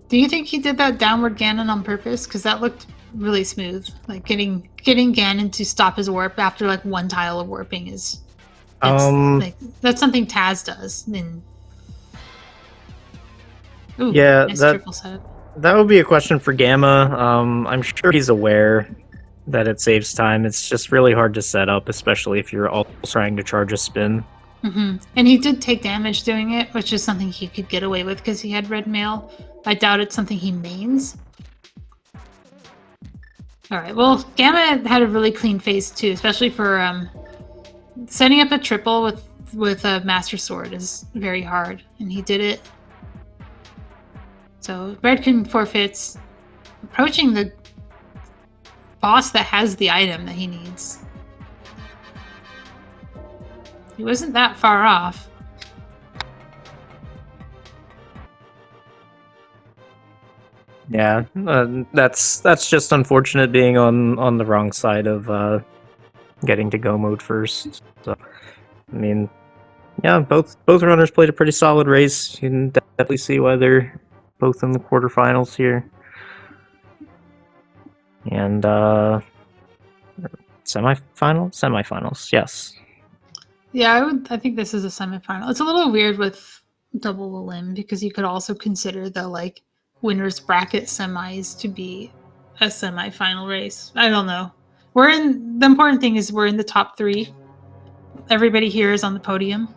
Do you think he did that downward Ganon on purpose? Because that looked really smooth. Like getting Ganon to stop his warp after like one tile of warping is that's something Taz does. And ooh, Yeah, nice triple setup. that would be a question for Gamma. I'm sure he's aware that it saves time. It's just really hard to set up, especially if you're all trying to charge a spin. Mm-hmm. And he did take damage doing it, which is something he could get away with because he had red mail. I doubt it's something he mains. All right. Well, Gamma had a really clean face too, especially for setting up a triple with a Master Sword is very hard, and he did it. So Bread-kun forfeits, approaching the boss that has the item that he needs. He wasn't that far off. Yeah, that's just unfortunate being on the wrong side of getting to go mode first. So, I mean, yeah, both runners played a pretty solid race. You can definitely see why they're both in the quarterfinals here. And semifinals, yes. Yeah, I think this is a semifinal. It's a little weird with double limb because you could also consider the like winners bracket semis to be a semifinal race. I don't know. The important thing is we're in the top 3. Everybody here is on the podium.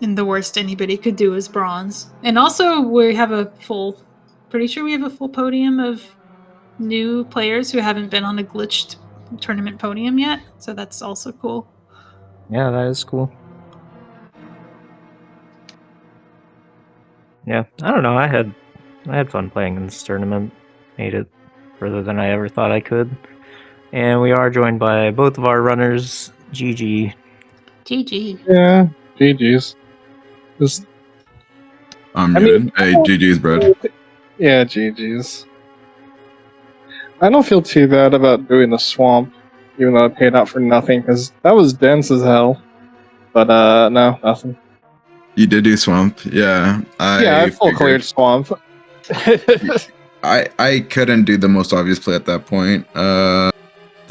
And the worst anybody could do is bronze. And also we have pretty sure we have a full podium of new players who haven't been on a glitched tournament podium yet. So that's also cool. Yeah, that is cool. Yeah, I don't know. I had fun playing in this tournament. Made it further than I ever thought I could. And we are joined by both of our runners, GG. GG. Yeah, GG's. Just, I'm I muted. mean, Hey, GG's, Bread. yeah, GG's. I don't feel too bad about doing the swamp, even though I paid out for nothing, because that was dense as hell. But no, nothing. You did do swamp, yeah. I full cleared swamp. I couldn't do the most obvious play at that point. So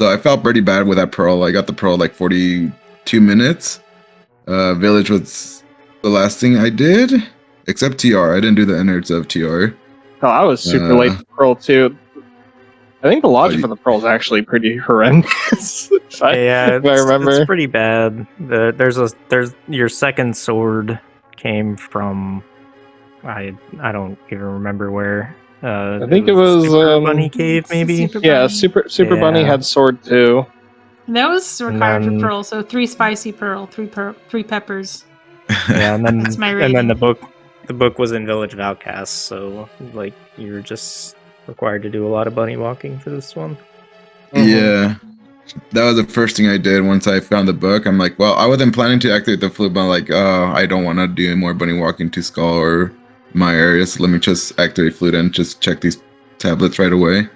I felt pretty bad with that pearl. I got the pearl like 42 minutes. Village was the last thing I did, except TR. I didn't do the innards of TR. Oh, I was super late to Pearl too. I think the logic for the Pearl is actually pretty horrendous. if I remember. It's pretty bad. There's your second sword came from I don't even remember where. I think it was Super Bunny Cave, maybe. Super Bunny had sword too. That was required for pearl, so 3 spicy pearl, 3 peppers. Yeah, and then That's my rating. and then the book was in Village of Outcasts, so like you're just required to do a lot of bunny walking for this one. Yeah. That was the first thing I did once I found the book. I'm like, well, I wasn't planning to activate the flute, but I'm like, oh, I don't want to do any more bunny walking to Skull or my area, so let me just activate flute and just check these tablets right away.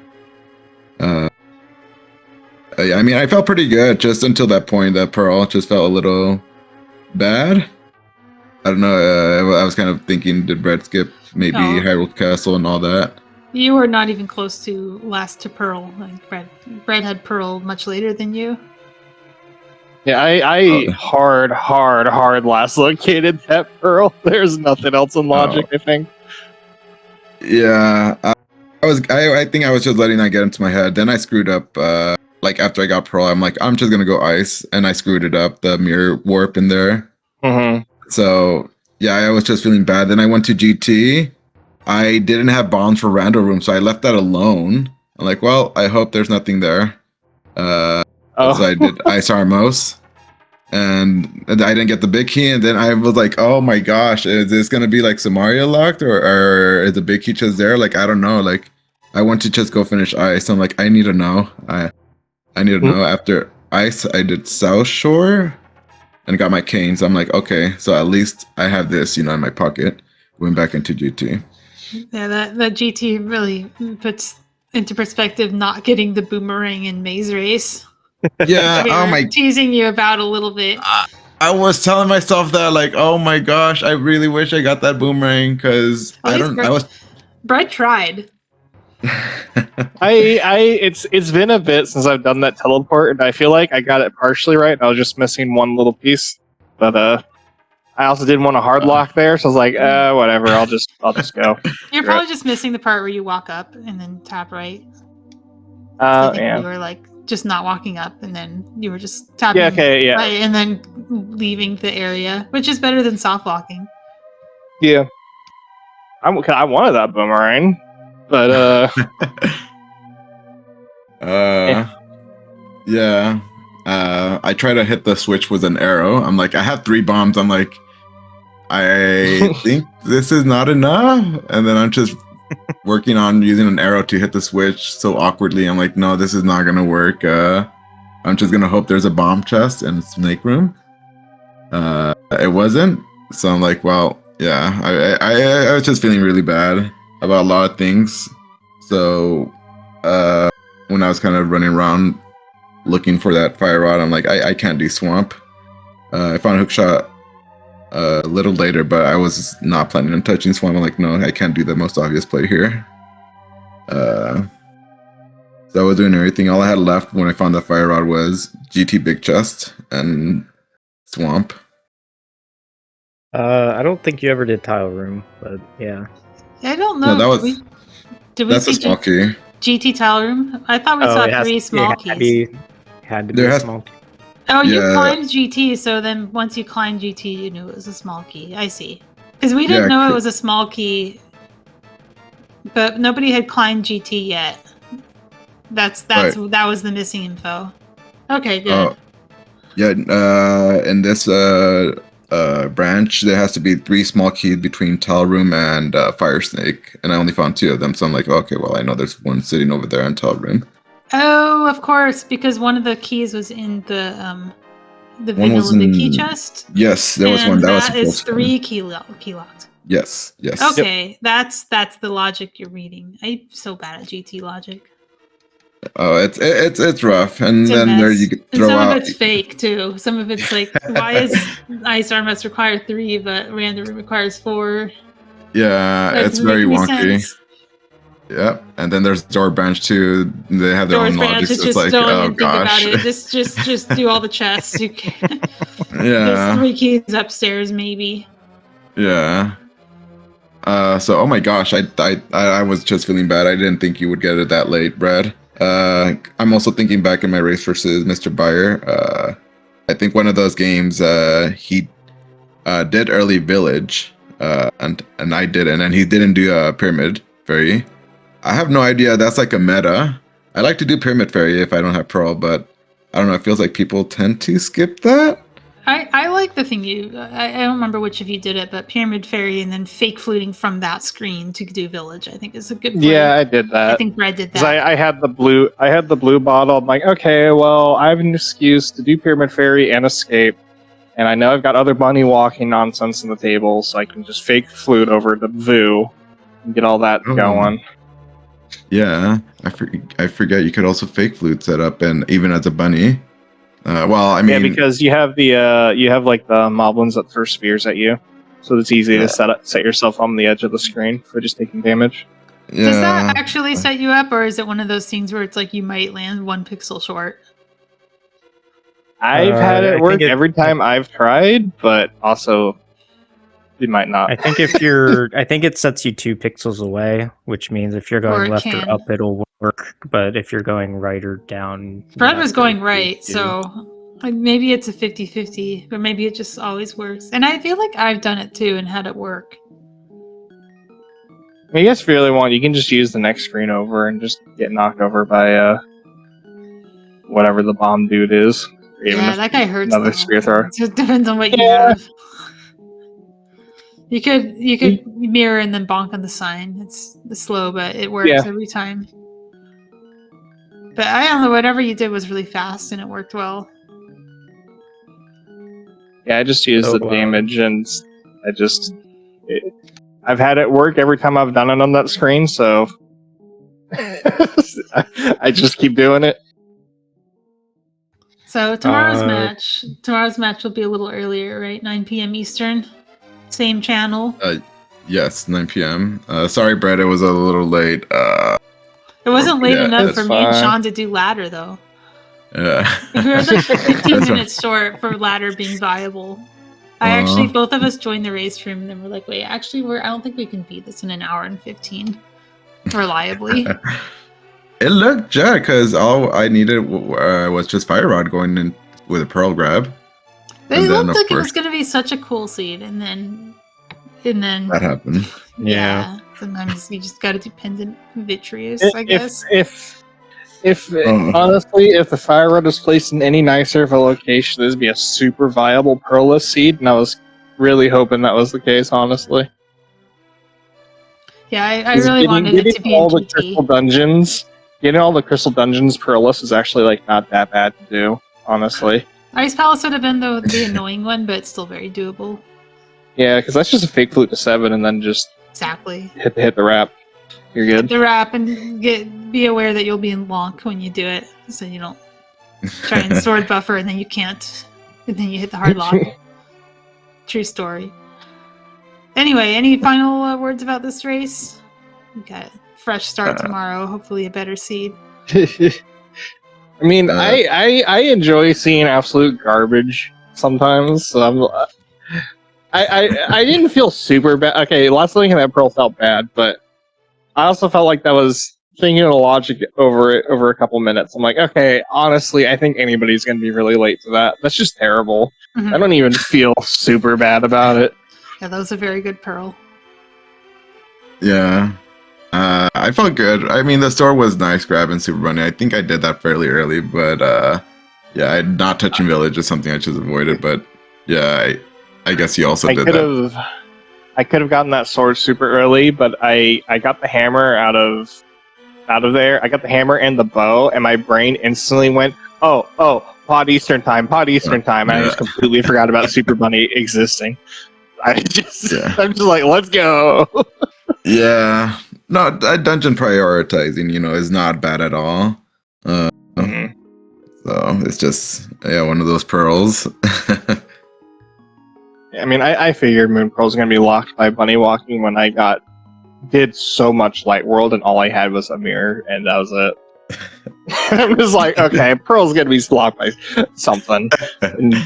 I mean, I felt pretty good just until that point. That Pearl just felt a little bad. I don't know. I was kind of thinking, did Brett skip maybe Hyrule Castle and all that? You were not even close to last to Pearl. Like Brett had Pearl much later than you. Yeah, I hard last located that Pearl. There's nothing else in logic, I think. Yeah, I think I was just letting that get into my head. Then I screwed up. Like after I got Pearl, I'm like, I'm just gonna go ice, and I screwed it up. The mirror warp in there. Mm-hmm. So yeah, I was just feeling bad. Then I went to GT. I didn't have bombs for Rando Room, so I left that alone. I'm like, well, I hope there's nothing there. So I did Ice Armos, and I didn't get the big key. And then I was like, oh my gosh, is this gonna be like Samaria locked, or is the big key just there? Like, I don't know. Like, I want to just go finish Ice. I'm like, I need to know. I need to know. After Ice, I did South Shore and got my canes. I'm like, okay, so at least I have this, in my pocket. Went back into GT. Yeah, that GT really puts into perspective not getting the boomerang in Maze Race. Yeah, We were teasing you about a little bit. I was telling myself that, like, oh my gosh, I really wish I got that boomerang because Brett tried. It's been a bit since I've done that teleport, and I feel like I got it partially right. I was just missing one little piece, but I also didn't want a hard lock there, so I was like, whatever. I'll just go. You're probably just missing the part where you walk up and then tap right. Yeah. You were like just not walking up, and then you were just tapping right, and then leaving the area, which is better than soft walking. Yeah. I wanted that boomerang. But yeah. I try to hit the switch with an arrow. I'm like, I have 3 bombs. I'm like, I think this is not enough. And then I'm just working on using an arrow to hit the switch so awkwardly. I'm like, no, this is not gonna work. I'm just gonna hope there's a bomb chest in Snake Room. It wasn't. So I'm like, well, yeah. I was just feeling really bad about a lot of things. So when I was kind of running around looking for that fire rod, I'm like, I can't do swamp. I found hookshot a little later, but I was not planning on touching swamp. I'm like, no, I can't do the most obvious play here. So I was doing everything. All I had left when I found the fire rod was GT Big Chest and swamp. I don't think you ever did tile room, but yeah. I don't know. No, did we see a small key. GT tile room? I thought we saw 3 small keys. Had to be a small key. Oh, you climbed GT, so then once you climbed GT, you knew it was a small key. I see. Because we didn't know it was a small key, but nobody had climbed GT yet. That was the missing info. Okay, good. In this branch, there has to be 3 small keys between Tile Room and Fire Snake, and I only found 2 of them. So I'm like, okay, well, I know there's one sitting over there in Tile Room. Oh, of course, because one of the keys was in the vanilla key chest. Yes, there was one. That is 3 key locked. Yes. Okay, that's the logic you're reading. I'm so bad at GT logic. Oh, it's rough, and it's then there you could throw some out. Of it's fake too. Some of it's like, why is Ice Armor require 3, but Random requires 4? Yeah, it's very wonky. Sense. Yep, and then there's Door Branch too. They have their own logic. So it's like, don't even think about it. Just do all the chests. You can. Yeah. There's 3 keys upstairs, maybe. Yeah. So, oh my gosh, I was just feeling bad. I didn't think you would get it that late, Brad. I'm also thinking back in my race versus Mr. Buyer. I think one of those games, he did early village, and I didn't, and he didn't do a pyramid fairy. I have no idea. That's like a meta. I like to do pyramid fairy if I don't have Pearl, but I don't know. It feels like people tend to skip that. I like the thing I don't remember which of you did it, but Pyramid Fairy and then fake fluting from that screen to do Village. I think is a good play. Yeah, I did that. I think Brad did 'Cause that. I had the blue bottle. I'm like, okay, well, I have an excuse to do Pyramid Fairy and escape, and I know I've got other bunny walking nonsense on the table, so I can just fake flute over to Vu and get all that Oh. going. Yeah, I forget you could also fake flute set up and even as a bunny. Well, I mean, Yeah, because you have like the moblins that throw spears at you, so it's easy to set yourself on the edge of the screen for just taking damage. yeah. Does that actually set you up, or is it one of those things where it's like you might land 1 pixel short? I've had I it think work every time I've tried, but also it might not. I think I think it sets you 2 pixels away, which means if you're Or going it left can. or up, it'll work. But if you're going right or down, Brad you're was not gonna going be right, able to. so like, maybe it's a 50-50, but maybe it just always works. And I feel like I've done it too and had it work. I guess if you really want, you can just use the next screen over and just get knocked over by whatever the bomb dude is. Or even Yeah, if that guy hurts another though. spear thrower. It just depends on what you Yeah. have. You could mirror and then bonk on the sign. It's slow, but it works Yeah. every time. But I don't know, whatever you did was really fast and it worked well. Yeah, I just use So, the damage, and I've had it work every time I've done it on that screen, so I just keep doing it. So tomorrow's match will be a little earlier, right? 9 p.m. Eastern. Same channel. Yes, 9 p.m. Sorry, Brett, it was a little late. It wasn't late yeah, enough that's for me and fine. Sean to do ladder though. Yeah. We were like 15 That's minutes short for ladder being viable. Both of us joined the race room and then we're like, wait, actually, I don't think we can beat this in an hour and 15 reliably. It looked jet because all I needed was just Fire Rod going in with a Pearl grab. It And then, looked of like it course, was going to be such a cool seed, and then that happened. yeah. Sometimes you just got to depend on vitreous, I guess. If Oh. honestly, if the fire rod was placed in any nicer of a location, this would be a super viable Pearless seed, and I was really hoping that was the case, honestly. Yeah, I really wanted it to be in all the PT. crystal dungeons. Getting all the crystal dungeons Pearless is actually like not that bad to do, honestly. Ice Palace would have been the annoying one, but it's still very doable. Yeah, because that's just a fake flute to 7, and then just Exactly. hit the wrap. You're good. The wrap and be aware that you'll be in lonk when you do it, so you don't try and sword buffer and then you can't, and then you hit the hard lock. True story. Anyway, any final words about this race? We got a fresh start tomorrow. Hopefully, a better seed. I mean, I enjoy seeing absolute garbage sometimes. So I didn't feel super bad. Okay, last Link in that Pearl felt bad, but I also felt like that was thinking of the logic over a couple minutes. I'm like, okay, honestly, I think anybody's going to be really late to that. That's just terrible. Mhm. I don't even feel super bad about it. Yeah, that was a very good Pearl. Yeah. I felt good. I mean, the store was nice grabbing Super Bunny. I think I did that fairly early, but yeah, not touching Village is something I should have avoided. But yeah, I guess you also did that. I could have gotten that sword super early, but I got the hammer out of there. I got the hammer and the bow, and my brain instantly went, oh, pod Eastern time. And I just completely forgot about Super Bunny existing. I'm just like, let's go. Yeah. No, dungeon prioritizing, is not bad at all. Mhm. So it's just one of those pearls. I mean, I figured Moon Pearl's gonna be locked by bunny walking when I did so much Light World and all I had was a mirror and that was it. I'm just like, okay, Pearl's gonna be locked by something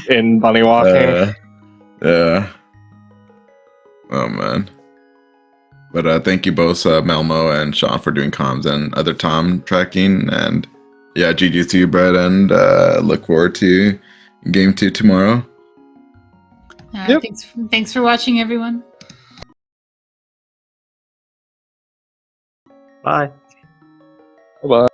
in bunny walking. Yeah. Oh man. But thank you both, Melmo and Sean, for doing comms and other Tom tracking. And yeah, GG to you, Brett, and look forward to game 2 tomorrow. Yep. Thanks for watching, everyone. Bye. Bye.